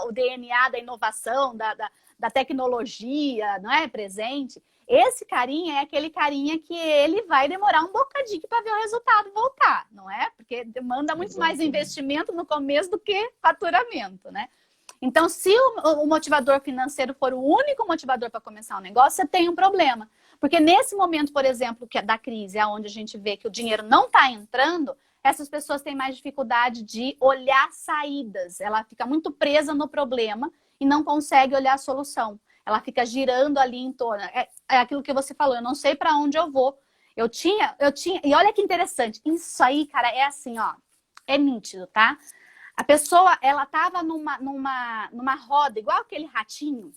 Speaker 2: o DNA da inovação, da tecnologia, não é, presente... Esse carinha é aquele carinha que ele vai demorar um bocadinho para ver o resultado voltar, não é? Porque demanda muito mais investimento no começo do que faturamento, né? Então, se o motivador financeiro for o único motivador para começar um negócio, você tem um problema. Porque nesse momento, por exemplo, que é da crise, onde a gente vê que o dinheiro não está entrando, essas pessoas têm mais dificuldade de olhar saídas. Ela fica muito presa no problema e não consegue olhar a solução. Ela fica girando ali em torno. É aquilo que você falou, eu não sei para onde eu vou. Eu tinha... E olha que interessante. Isso aí, cara, é assim, ó. É nítido, tá? A pessoa, ela tava numa roda, igual aquele ratinho.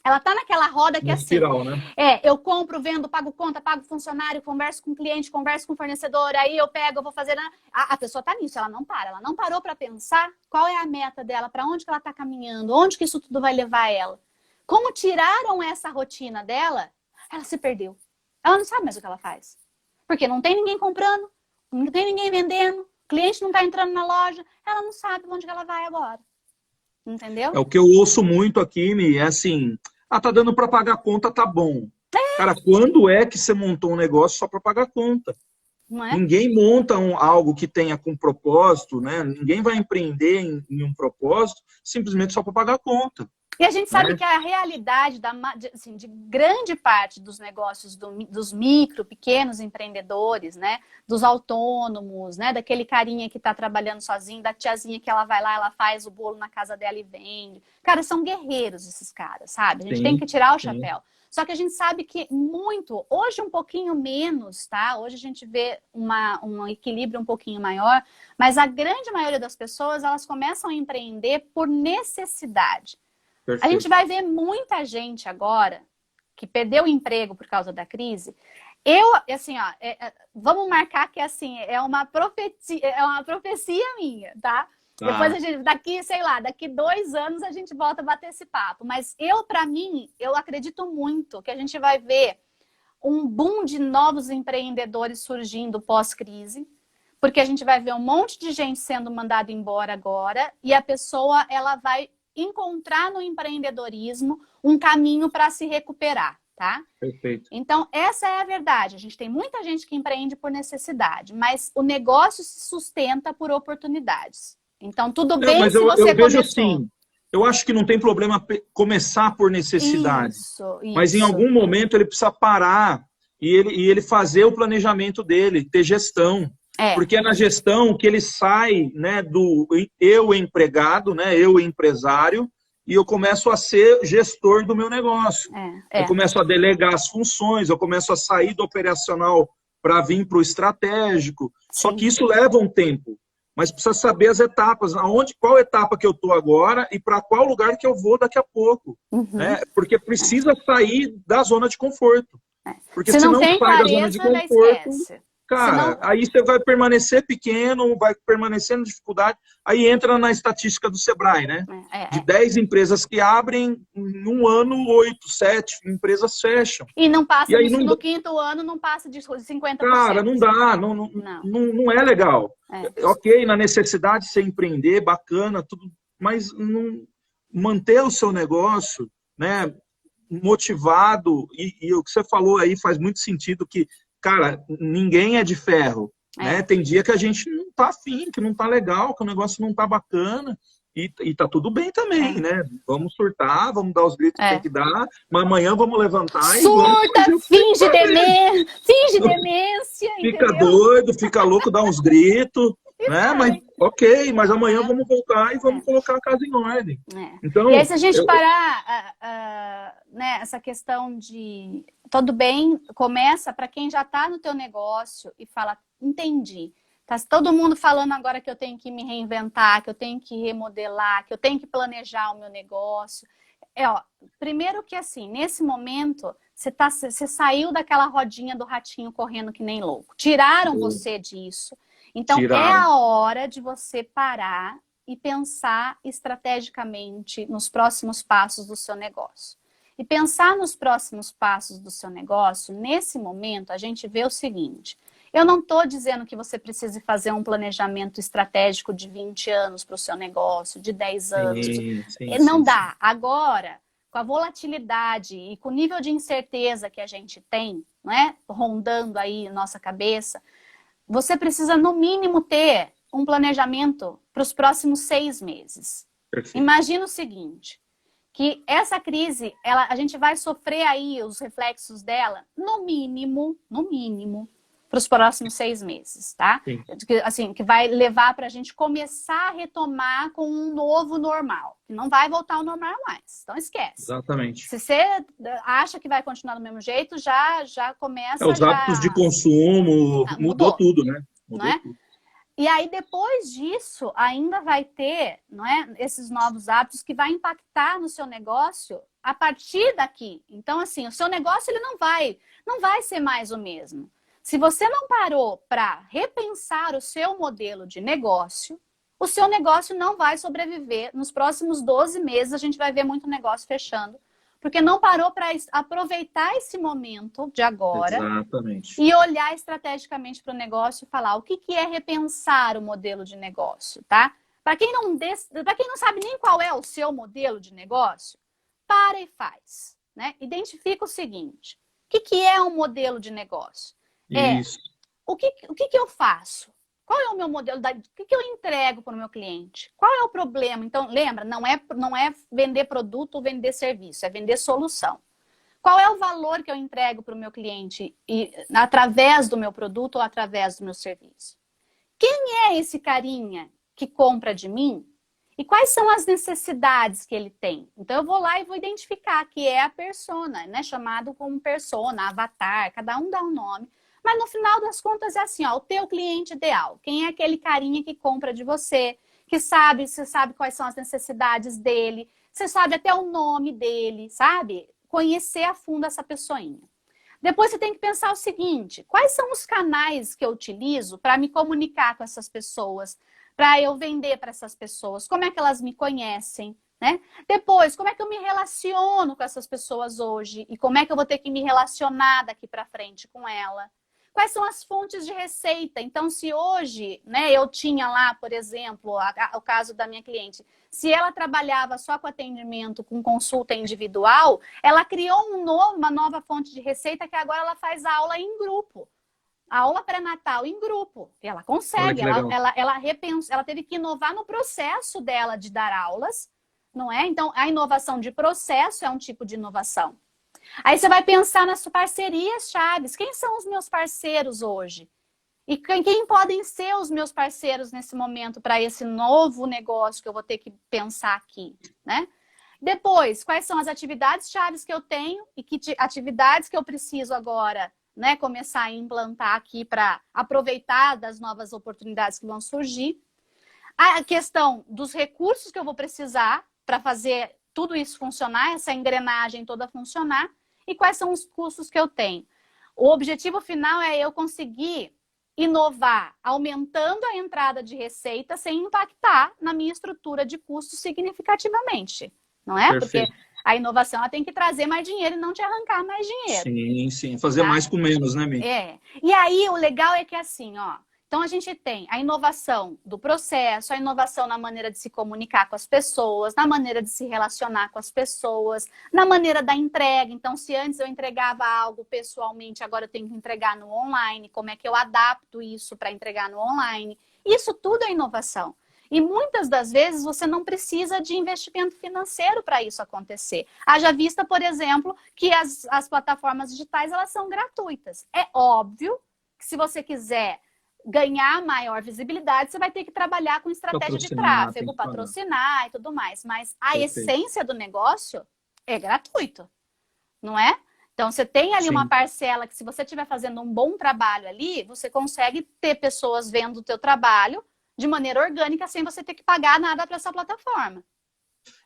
Speaker 2: Ela tá naquela roda que é assim...
Speaker 1: Espiral, né?
Speaker 2: Eu compro, vendo, pago conta, pago funcionário, converso com cliente, converso com fornecedor, aí eu pego, eu vou fazer... A pessoa tá nisso, ela não para. Ela não parou para pensar qual é a meta dela, para onde que ela tá caminhando, onde que isso tudo vai levar ela. Como tiraram essa rotina dela, ela se perdeu. Ela não sabe mais o que ela faz. Porque não tem ninguém comprando, não tem ninguém vendendo, o cliente não está entrando na loja, ela não sabe onde que ela vai agora. Entendeu?
Speaker 1: É o que eu ouço muito aqui, Mi, é assim, tá dando para pagar a conta, tá bom. Cara, quando é que você montou um negócio só para pagar a conta?
Speaker 2: Não é?
Speaker 1: Ninguém monta algo que tenha com propósito, né? Ninguém vai empreender em um propósito simplesmente só para pagar a conta.
Speaker 2: E a gente sabe
Speaker 1: Né?
Speaker 2: que a realidade assim, de grande parte dos negócios dos micro, pequenos empreendedores, né? Dos autônomos, né? Daquele carinha que está trabalhando sozinho, da tiazinha que ela vai lá, ela faz o bolo na casa dela e vende. Cara, são guerreiros esses caras, sabe? A gente tem que tirar o chapéu. Só que a gente sabe que muito, hoje um pouquinho menos, tá? Hoje a gente vê um equilíbrio um pouquinho maior, mas a grande maioria das pessoas, elas começam a empreender por necessidade.
Speaker 1: Perfeito.
Speaker 2: A gente vai ver muita gente agora que perdeu o emprego por causa da crise. Assim, ó, vamos marcar que assim, é uma profecia minha, tá? Depois a gente, daqui 2 anos a gente volta a bater esse papo. Mas pra mim, eu acredito muito que a gente vai ver um boom de novos empreendedores surgindo pós-crise, porque a gente vai ver um monte de gente sendo mandada embora agora e a pessoa, ela vai encontrar no empreendedorismo um caminho para se recuperar, tá?
Speaker 1: Perfeito.
Speaker 2: Então, essa é a verdade. A gente tem muita gente que empreende por necessidade, mas o negócio se sustenta por oportunidades. Então, tudo bem
Speaker 1: mas
Speaker 2: se você
Speaker 1: eu vejo
Speaker 2: começou.
Speaker 1: assim, eu acho que não tem problema começar por necessidade.
Speaker 2: Isso.
Speaker 1: Mas em algum momento ele precisa parar e ele fazer o planejamento dele, ter gestão. Porque é na gestão que ele sai, né, do eu empregado, né, eu empresário, e eu começo a ser gestor do meu negócio. Eu começo a delegar as funções, eu começo a sair do operacional para vir para o estratégico.
Speaker 2: Sim.
Speaker 1: Só que isso leva um tempo. Mas precisa saber as etapas, qual etapa que eu estou agora e para qual lugar que eu vou daqui a pouco. Né? Porque precisa sair da zona de conforto. Porque se não sai da zona de conforto, cara, aí você vai permanecer pequeno, vai permanecer na dificuldade, aí entra na estatística do Sebrae, né? De 10 empresas que abrem, em um ano, 8, 7 empresas fecham.
Speaker 2: E não passa, no quinto ano, não passa de 50%.
Speaker 1: Cara, não dá, não é legal. Ok, na necessidade de você empreender, bacana, tudo, mas não manter o seu negócio, né, motivado, e o que você falou aí faz muito sentido, que cara, ninguém é de ferro, né? Tem dia que a gente não tá afim, que não tá legal, que o negócio não tá bacana, e tá tudo bem também, né? Vamos surtar, vamos dar os gritos que tem que dar, mas amanhã vamos levantar e vamos
Speaker 2: finge demência,
Speaker 1: fica
Speaker 2: entendeu?
Speaker 1: doido, fica louco, dá uns gritos, né? Mas ok, mas amanhã vamos voltar e vamos colocar a casa em ordem. Então,
Speaker 2: e aí se a gente parar né, essa questão de tudo bem, começa para quem já está no teu negócio e fala, entendi. Tá todo mundo falando agora que eu tenho que me reinventar, que eu tenho que remodelar, que eu tenho que planejar o meu negócio. Primeiro que assim, nesse momento, você saiu daquela rodinha do ratinho correndo que nem louco. Tiraram você disso. Então, é a hora de você parar e pensar estrategicamente nos próximos passos do seu negócio. E pensar nos próximos passos do seu negócio, nesse momento, a gente vê o seguinte. Eu não estou dizendo que você precise fazer um planejamento estratégico de 20 anos para o seu negócio, de 10 anos. Não dá. Agora, com a volatilidade e com o nível de incerteza que a gente tem, né, rondando aí nossa cabeça, você precisa, no mínimo, ter um planejamento para os próximos 6 meses. Perfeito. Imagina o seguinte, que essa crise, a gente vai sofrer aí os reflexos dela, no mínimo, para os próximos 6 meses, tá? Assim, que vai levar para a gente começar a retomar com um novo normal. Que não vai voltar ao normal mais. Então, esquece.
Speaker 1: Exatamente.
Speaker 2: Se você acha que vai continuar do mesmo jeito, já começa...
Speaker 1: Os hábitos de consumo, mudou tudo, né?
Speaker 2: Mudou tudo. E aí, depois disso, ainda vai ter, não é, esses novos hábitos que vai impactar no seu negócio a partir daqui. Então, assim, o seu negócio ele não vai ser mais o mesmo. Se você não parou para repensar o seu modelo de negócio, o seu negócio não vai sobreviver. Nos próximos 12 meses, a gente vai ver muito negócio fechando Porque não parou para aproveitar esse momento de agora.
Speaker 1: Exatamente.
Speaker 2: E olhar estrategicamente para o negócio e falar o que é repensar o modelo de negócio, tá? Para quem não sabe nem qual é o seu modelo de negócio, para e faz, né? Identifica o seguinte, o que é um modelo de negócio?
Speaker 1: Isso.
Speaker 2: O que eu faço? Qual é o meu modelo? O que eu entrego para o meu cliente? Qual é o problema? Então, lembra, não é vender produto ou vender serviço, é vender solução. Qual é o valor que eu entrego para o meu cliente através do meu produto ou através do meu serviço? Quem é esse carinha que compra de mim? E quais são as necessidades que ele tem? Então, eu vou lá e vou identificar que é a persona, né? Chamado como persona, avatar, cada um dá um nome. Mas no final das contas é assim, ó, o teu cliente ideal. Quem é aquele carinha que compra de você, você sabe quais são as necessidades dele, você sabe até o nome dele, sabe? Conhecer a fundo essa pessoinha. Depois você tem que pensar o seguinte, quais são os canais que eu utilizo para me comunicar com essas pessoas, para eu vender para essas pessoas, como é que elas me conhecem, né? Depois, como é que eu me relaciono com essas pessoas hoje e como é que eu vou ter que me relacionar daqui para frente com ela? Quais são as fontes de receita? Então, se hoje, né, eu tinha lá, por exemplo, o caso da minha cliente, se ela trabalhava só com atendimento, com consulta individual, ela criou uma nova fonte de receita que agora ela faz aula em grupo. Aula pré-natal em grupo. E ela consegue, ela teve que inovar no processo dela de dar aulas, não é? Então, a inovação de processo é um tipo de inovação. Aí você vai pensar nas parcerias chaves. Quem são os meus parceiros hoje? E quem podem ser os meus parceiros nesse momento para esse novo negócio que eu vou ter que pensar aqui, né? Depois, quais são as atividades chaves que eu tenho e que atividades que eu preciso agora, né, começar a implantar aqui para aproveitar das novas oportunidades que vão surgir. A questão dos recursos que eu vou precisar para fazer tudo isso funcionar, essa engrenagem toda funcionar, e quais são os custos que eu tenho. O objetivo final é eu conseguir inovar, aumentando a entrada de receita sem impactar na minha estrutura de custos significativamente, não é?
Speaker 1: Perfeito.
Speaker 2: Porque a inovação ela tem que trazer mais dinheiro e não te arrancar mais dinheiro.
Speaker 1: Sim, sim. Fazer mais com menos, né, Mi?
Speaker 2: E aí o legal é que assim, ó, então a gente tem a inovação do processo, a inovação na maneira de se comunicar com as pessoas, na maneira de se relacionar com as pessoas, na maneira da entrega. Então, se antes eu entregava algo pessoalmente, agora eu tenho que entregar no online. Como é que eu adapto isso para entregar no online? Isso tudo é inovação. E muitas das vezes você não precisa de investimento financeiro para isso acontecer. Haja vista, por exemplo, que as plataformas digitais elas são gratuitas. É óbvio que se você quiser ganhar maior visibilidade, você vai ter que trabalhar com estratégia de tráfego, patrocinar e tudo mais. Mas a essência do negócio é gratuito, não é? Então, você tem ali uma parcela que se você estiver fazendo um bom trabalho ali, você consegue ter pessoas vendo o teu trabalho de maneira orgânica, sem você ter que pagar nada para essa plataforma.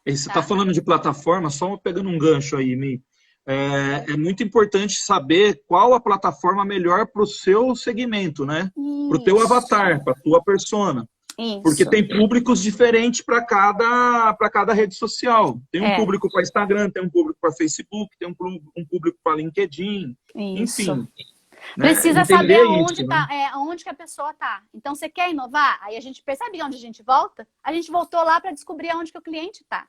Speaker 1: E você está falando de plataforma, só pegando um gancho aí, Mi. É muito importante saber qual a plataforma melhor para o seu segmento, né? Para o teu avatar, para a tua persona.
Speaker 2: Isso.
Speaker 1: Porque tem públicos diferentes para cada rede social. Tem um público para Instagram, tem um público para Facebook, tem um público para LinkedIn.
Speaker 2: Isso.
Speaker 1: Enfim.
Speaker 2: Precisa saber onde que a pessoa está. Então, você quer inovar? Aí a gente percebe onde a gente volta? A gente voltou lá para descobrir onde que o cliente está.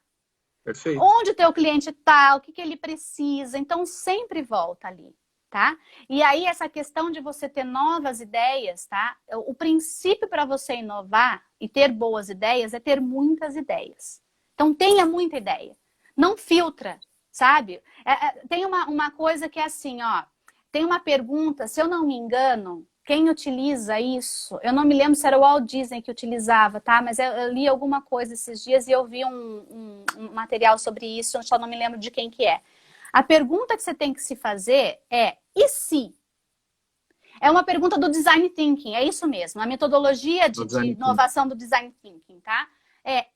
Speaker 1: Perfeito.
Speaker 2: Onde o teu cliente está, o que ele precisa. Então, sempre volta ali, tá? E aí, essa questão de você ter novas ideias, tá? O princípio para você inovar e ter boas ideias é ter muitas ideias. Então, tenha muita ideia. Não filtra, sabe? Tem uma coisa que é assim, ó. Tem uma pergunta, se eu não me engano, quem utiliza isso? Eu não me lembro se era o Walt Disney que utilizava, tá? Mas eu li alguma coisa esses dias e eu vi um material sobre isso, eu só não me lembro de quem que é. A pergunta que você tem que se fazer é, e se? É uma pergunta do Design Thinking, é isso mesmo, a metodologia de inovação do Design Thinking, tá?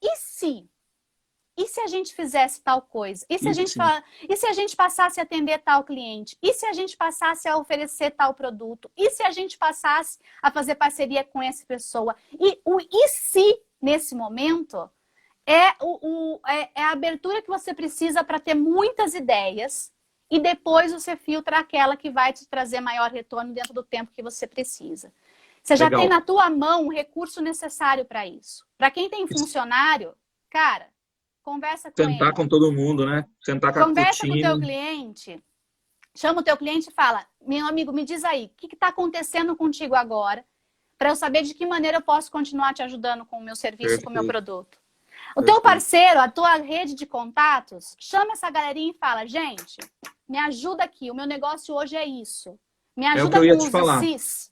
Speaker 2: E se? E se a gente fizesse tal coisa? E se a gente passasse a atender tal cliente? E se a gente passasse a oferecer tal produto? E se a gente passasse a fazer parceria com essa pessoa? E o e se, nesse momento, é a abertura que você precisa para ter muitas ideias e depois você filtra aquela que vai te trazer maior retorno dentro do tempo que você precisa. Você já
Speaker 1: Legal.
Speaker 2: tem na tua mão o recurso necessário para isso. Para quem tem funcionário, cara, conversa com
Speaker 1: Sentar
Speaker 2: ele.
Speaker 1: com todo mundo, né? Sentar com a
Speaker 2: Conversa com o teu
Speaker 1: rotina.
Speaker 2: cliente, chama o teu cliente e fala, meu amigo, me diz aí, o que está acontecendo contigo agora, para eu saber de que maneira eu posso continuar te ajudando com o meu serviço, com o meu produto. O teu parceiro, a tua rede de contatos, chama essa galerinha e fala, gente, me ajuda aqui, o meu negócio hoje é isso. Me
Speaker 1: É o que
Speaker 2: ajuda
Speaker 1: eu ia
Speaker 2: com
Speaker 1: te
Speaker 2: os
Speaker 1: falar.
Speaker 2: ICs.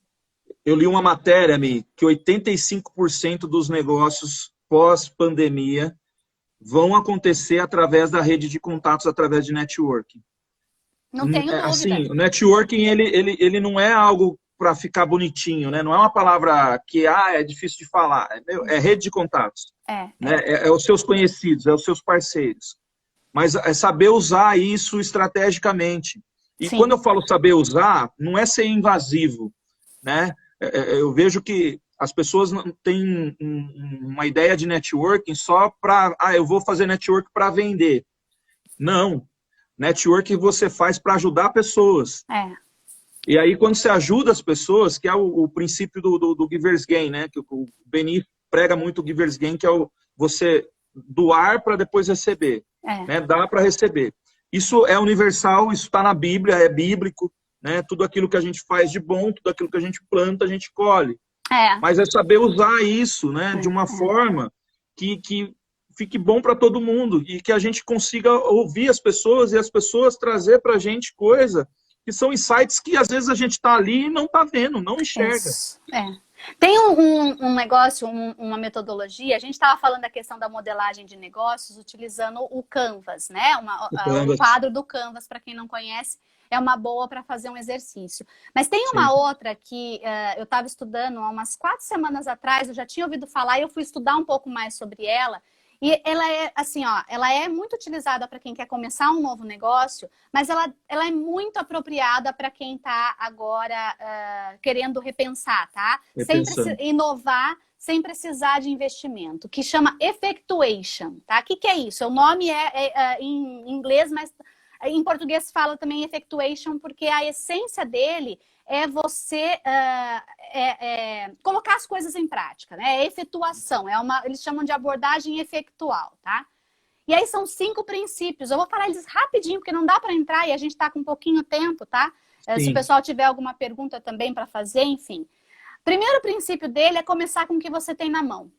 Speaker 1: Eu li uma matéria, Mi, que 85% dos negócios pós-pandemia vão acontecer através da rede de contatos, através de networking.
Speaker 2: Não tenho dúvida.
Speaker 1: Assim, o networking, ele não é algo para ficar bonitinho, né? Não é uma palavra que é difícil de falar. É rede de contatos. Né? É os seus conhecidos, é os seus parceiros. Mas é saber usar isso estrategicamente. E
Speaker 2: Sim.
Speaker 1: quando eu falo saber usar, não é ser invasivo, né? Eu vejo que as pessoas não têm uma ideia de networking só para, eu vou fazer network para vender. Não. Networking você faz para ajudar pessoas. E aí, quando você ajuda as pessoas, que é o princípio do Giver's Gain, né? Que o Beni prega muito o Giver's Gain, que é você doar para depois receber. Né? Dar para receber. Isso é universal, isso está na Bíblia, é bíblico. Né? Tudo aquilo que a gente faz de bom, tudo aquilo que a gente planta, a gente colhe. Mas é saber usar isso, né? De uma forma que fique bom para todo mundo e que a gente consiga ouvir as pessoas e as pessoas trazer para a gente coisa que são insights que às vezes a gente está ali e não está vendo, não enxerga.
Speaker 2: Tem um negócio, uma metodologia, a gente estava falando da questão da modelagem de negócios utilizando o Canvas, né? O quadro do Canvas, para quem não conhece, é uma boa para fazer um exercício. Mas tem uma outra que eu estava estudando há umas 4 semanas atrás, eu já tinha ouvido falar e eu fui estudar um pouco mais sobre ela. E ela é assim, ela é muito utilizada para quem quer começar um novo negócio, mas ela é muito apropriada para quem está agora querendo repensar, tá? Sempre inovar sem precisar de investimento, que chama Effectuation, tá? O que é isso? O nome é em inglês, mas em português fala também Effectuation, porque a essência dele é você colocar as coisas em prática, né? É efetuação, eles chamam de abordagem efectual, tá? E aí são 5 princípios. Eu vou falar eles rapidinho, porque não dá para entrar e a gente está com um pouquinho tempo, tá? Se o pessoal tiver alguma pergunta também para fazer, enfim. Primeiro princípio dele é começar com o que você tem na mão.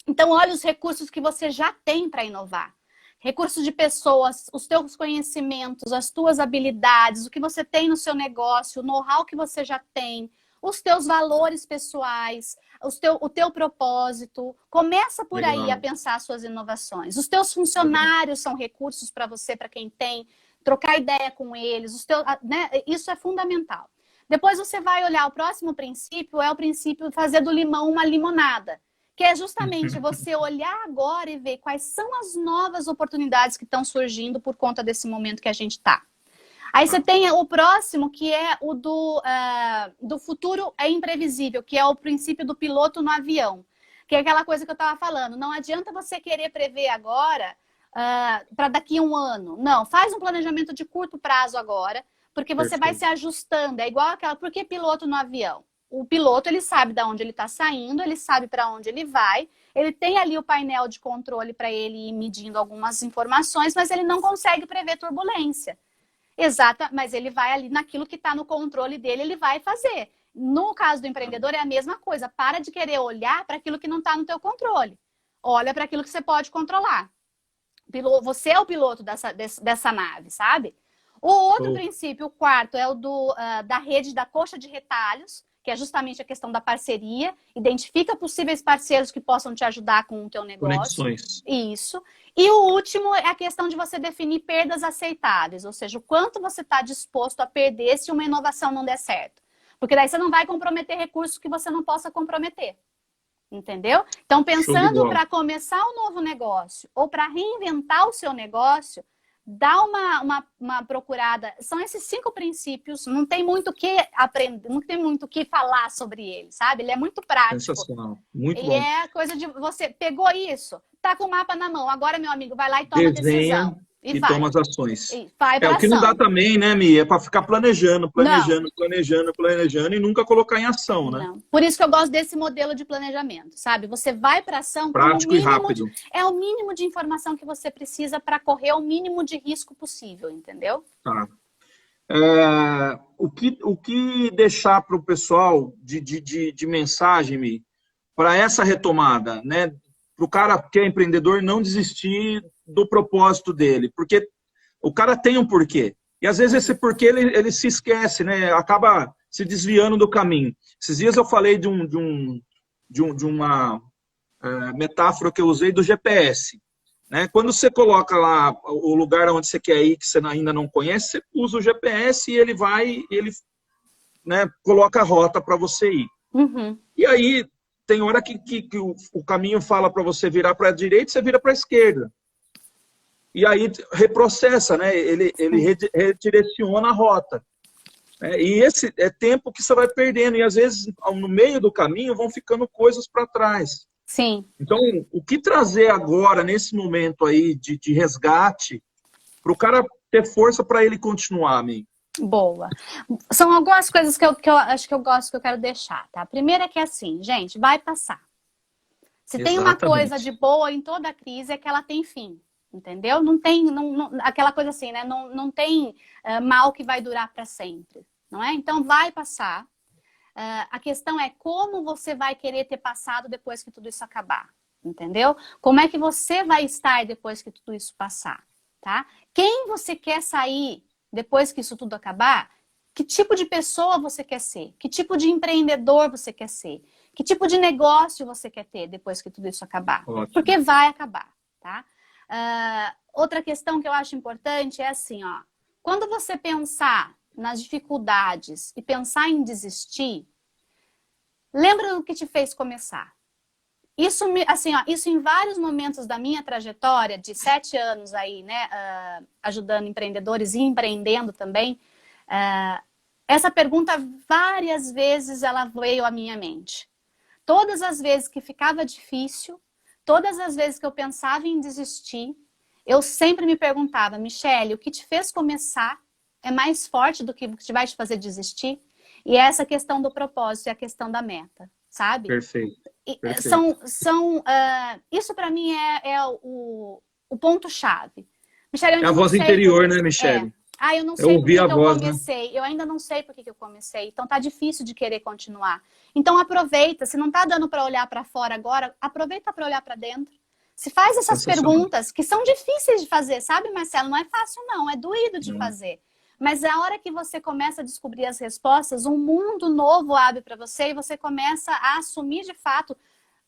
Speaker 2: Então, olha os recursos que você já tem para inovar. Recursos de pessoas, os teus conhecimentos, as tuas habilidades, o que você tem no seu negócio, o know-how que você já tem, os teus valores pessoais, o teu propósito. Começa por aí a pensar suas inovações. Os teus funcionários são recursos para você, para quem tem, trocar ideia com eles, né? Isso é fundamental. Depois você vai olhar o próximo princípio, é o princípio de fazer do limão uma limonada. Que é justamente você olhar agora e ver quais são as novas oportunidades que estão surgindo por conta desse momento que a gente está. Aí você tem o próximo, que é o do futuro é imprevisível, que é o princípio do piloto no avião. Que é aquela coisa que eu estava falando. Não adianta você querer prever agora para daqui a um ano. Não, faz um planejamento de curto prazo agora, porque você vai se ajustando. É igual aquela, por que piloto no avião? O piloto, ele sabe de onde ele está saindo, ele sabe para onde ele vai, ele tem ali o painel de controle para ele ir medindo algumas informações, mas ele não consegue prever turbulência. Exato, mas ele vai ali naquilo que está no controle dele, ele vai fazer. No caso do empreendedor é a mesma coisa, para de querer olhar para aquilo que não está no teu controle. Olha para aquilo que você pode controlar. Você é o piloto dessa nave, sabe? O outro princípio, o quarto, é o da rede da coxa de retalhos, que é justamente a questão da parceria. Identifica possíveis parceiros que possam te ajudar com o teu negócio.
Speaker 1: Conexões.
Speaker 2: Isso. E o último é a questão de você definir perdas aceitáveis, ou seja, o quanto você está disposto a perder se uma inovação não der certo. Porque daí você não vai comprometer recursos que você não possa comprometer. Entendeu? Então, pensando para começar um novo negócio ou para reinventar o seu negócio, dá uma procurada. São esses 5 princípios, não tem muito o que aprender, não tem muito o que falar sobre ele, sabe? Ele é muito prático.
Speaker 1: Sensacional, muito
Speaker 2: ele
Speaker 1: bom.
Speaker 2: É coisa de você pegou isso, tá com o mapa na mão. Agora, meu amigo, vai lá e toma a
Speaker 1: Desenha
Speaker 2: decisão.
Speaker 1: e
Speaker 2: vai.
Speaker 1: toma as ações.
Speaker 2: E vai pra
Speaker 1: O que não
Speaker 2: ação.
Speaker 1: dá também, né, Mi? É para ficar planejando e nunca colocar em ação, né?
Speaker 2: Não. Por isso que eu gosto desse modelo de planejamento, sabe? Você vai para ação com
Speaker 1: Prático e rápido.
Speaker 2: é o mínimo de informação que você precisa para correr o mínimo de risco possível, entendeu?
Speaker 1: Tá. O que deixar para o pessoal de mensagem, Mi, para essa retomada, né? Para o cara que é empreendedor não desistir do propósito dele, porque o cara tem um porquê. E às vezes esse porquê ele se esquece, né? Acaba se desviando do caminho. Esses dias eu falei de uma metáfora que eu usei do GPS. Né? Quando você coloca lá o lugar onde você quer ir, que você ainda não conhece, você usa o GPS e ele vai, né, coloca a rota para você ir.
Speaker 2: Uhum.
Speaker 1: E aí tem hora que o caminho fala para você virar para a direita, você vira para a esquerda. E aí reprocessa, né? Ele redireciona a rota. E esse é tempo que você vai perdendo. E às vezes, no meio do caminho, vão ficando coisas para trás.
Speaker 2: Sim.
Speaker 1: Então, o que trazer agora, nesse momento aí de resgate, para o cara ter força para ele continuar, amigo?
Speaker 2: Boa. São algumas coisas que eu acho que eu gosto, que eu quero deixar, tá? A primeira é que é assim, gente, vai passar. Se tem uma coisa de boa em toda crise é que ela tem fim, entendeu? Não tem, aquela coisa assim, né? Não tem mal que vai durar para sempre, não é? Então vai passar. A questão é como você vai querer ter passado depois que tudo isso acabar, entendeu? Como é que você vai estar depois que tudo isso passar, tá? Quem você quer sair depois que isso tudo acabar? Que tipo de pessoa você quer ser? Que tipo de empreendedor você quer ser? Que tipo de negócio você quer ter depois que tudo isso acabar?
Speaker 1: Ótimo.
Speaker 2: Porque vai acabar, tá? Outra questão que eu acho importante é assim, ó. Quando você pensar nas dificuldades e pensar em desistir, lembra do que te fez começar. Isso, assim, ó, isso em vários momentos da minha trajetória, de 7 anos aí, né, ajudando empreendedores e empreendendo também, essa pergunta várias vezes ela veio à minha mente. Todas as vezes que ficava difícil, todas as vezes que eu pensava em desistir, eu sempre me perguntava, Michele, o que te fez começar é mais forte do que vai te fazer desistir? E essa questão do propósito e a questão da meta, sabe?
Speaker 1: Perfeito.
Speaker 2: Isso para mim é o ponto-chave.
Speaker 1: Michele, é a voz interior, né, Michele?
Speaker 2: Eu não sei por que eu comecei. Né? Eu ainda não sei por que eu comecei. Então tá difícil de querer continuar. Então aproveita. Se não tá dando para olhar para fora agora, aproveita para olhar para dentro. Se faz essas perguntas que são difíceis de fazer, sabe, Marcelo? Não é fácil não, é doído de fazer. Mas a hora que você começa a descobrir as respostas, um mundo novo abre para você e você começa a assumir de fato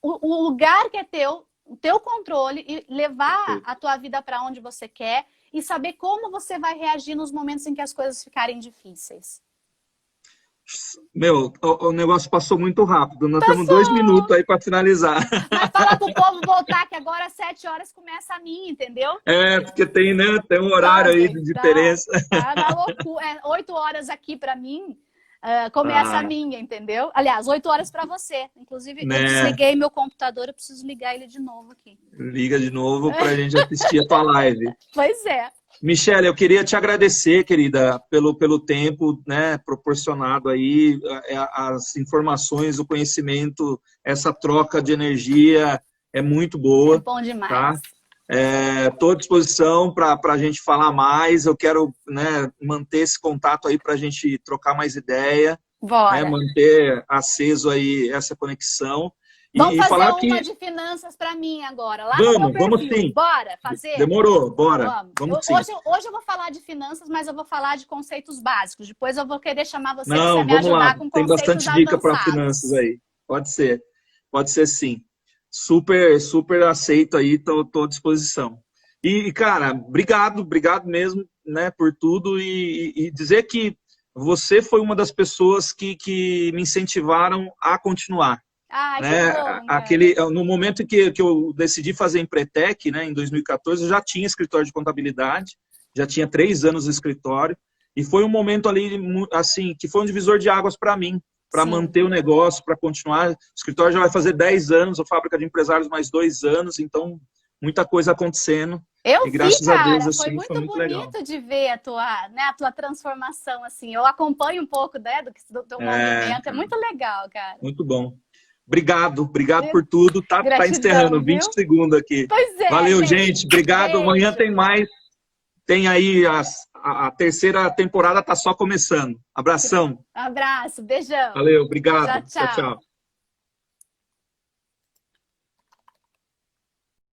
Speaker 2: o lugar que é teu, o teu controle e levar a tua vida para onde você quer e saber como você vai reagir nos momentos em que as coisas ficarem difíceis.
Speaker 1: Meu, o negócio passou muito rápido. Nós temos 2 minutos aí para finalizar.
Speaker 2: Mas fala pro povo voltar que agora às 7 horas começa a minha, entendeu?
Speaker 1: Porque tem, né? Tem um horário aí de diferença.
Speaker 2: Tá na loucura. 8 horas aqui para mim, começa a minha, entendeu? Aliás, 8 horas para você. Inclusive, eu desliguei meu computador, eu preciso ligar ele de novo aqui.
Speaker 1: Liga de novo pra gente assistir a tua live.
Speaker 2: Pois é.
Speaker 1: Michele, eu queria te agradecer, querida, pelo tempo, né, proporcionado aí, as informações, o conhecimento, essa troca de energia é muito boa.
Speaker 2: É bom demais.
Speaker 1: Tá? Estou à disposição para a gente falar mais. Eu quero, né, manter esse contato aí para a gente trocar mais ideia.
Speaker 2: Bora.
Speaker 1: Né, manter aceso aí essa conexão.
Speaker 2: Vamos fazer falar uma de finanças para mim agora. Lá
Speaker 1: vamos sim.
Speaker 2: Bora fazer?
Speaker 1: Demorou, bora. Vamos sim.
Speaker 2: Hoje eu vou falar de finanças, mas eu vou falar de conceitos básicos. Depois eu vou querer chamar você
Speaker 1: para
Speaker 2: me ajudar com conceitos avançados.
Speaker 1: Tem bastante dica para finanças aí. Pode ser sim. Super aceito aí, tô à disposição. E, cara, obrigado mesmo, né, por tudo e dizer que você foi uma das pessoas que me incentivaram a continuar. Né? No momento em que eu decidi fazer Empretec, né, em 2014, eu já tinha escritório de contabilidade, já tinha 3 anos no escritório, e foi um momento ali, assim, que foi um divisor de águas para mim, para manter o negócio, para continuar. O escritório já vai fazer 10 anos, a fábrica de empresários mais 2 anos, então muita coisa acontecendo.
Speaker 2: Eu
Speaker 1: E graças
Speaker 2: vi,
Speaker 1: a
Speaker 2: cara,
Speaker 1: Deus, assim,
Speaker 2: foi muito
Speaker 1: muito legal.
Speaker 2: bonito de ver a tua transformação, assim. Eu acompanho um pouco, né, do teu movimento, é muito legal, cara.
Speaker 1: Muito bom. Obrigado por tudo. Tá encerrando, 20
Speaker 2: viu?
Speaker 1: segundos aqui.
Speaker 2: Pois é,
Speaker 1: valeu, gente. Obrigado.
Speaker 2: Beijo.
Speaker 1: Amanhã tem mais. Tem aí a terceira temporada, tá só começando. Abração.
Speaker 2: Abraço, beijão.
Speaker 1: Valeu, obrigado.
Speaker 2: Tchau, tchau.
Speaker 1: Tchau, tchau.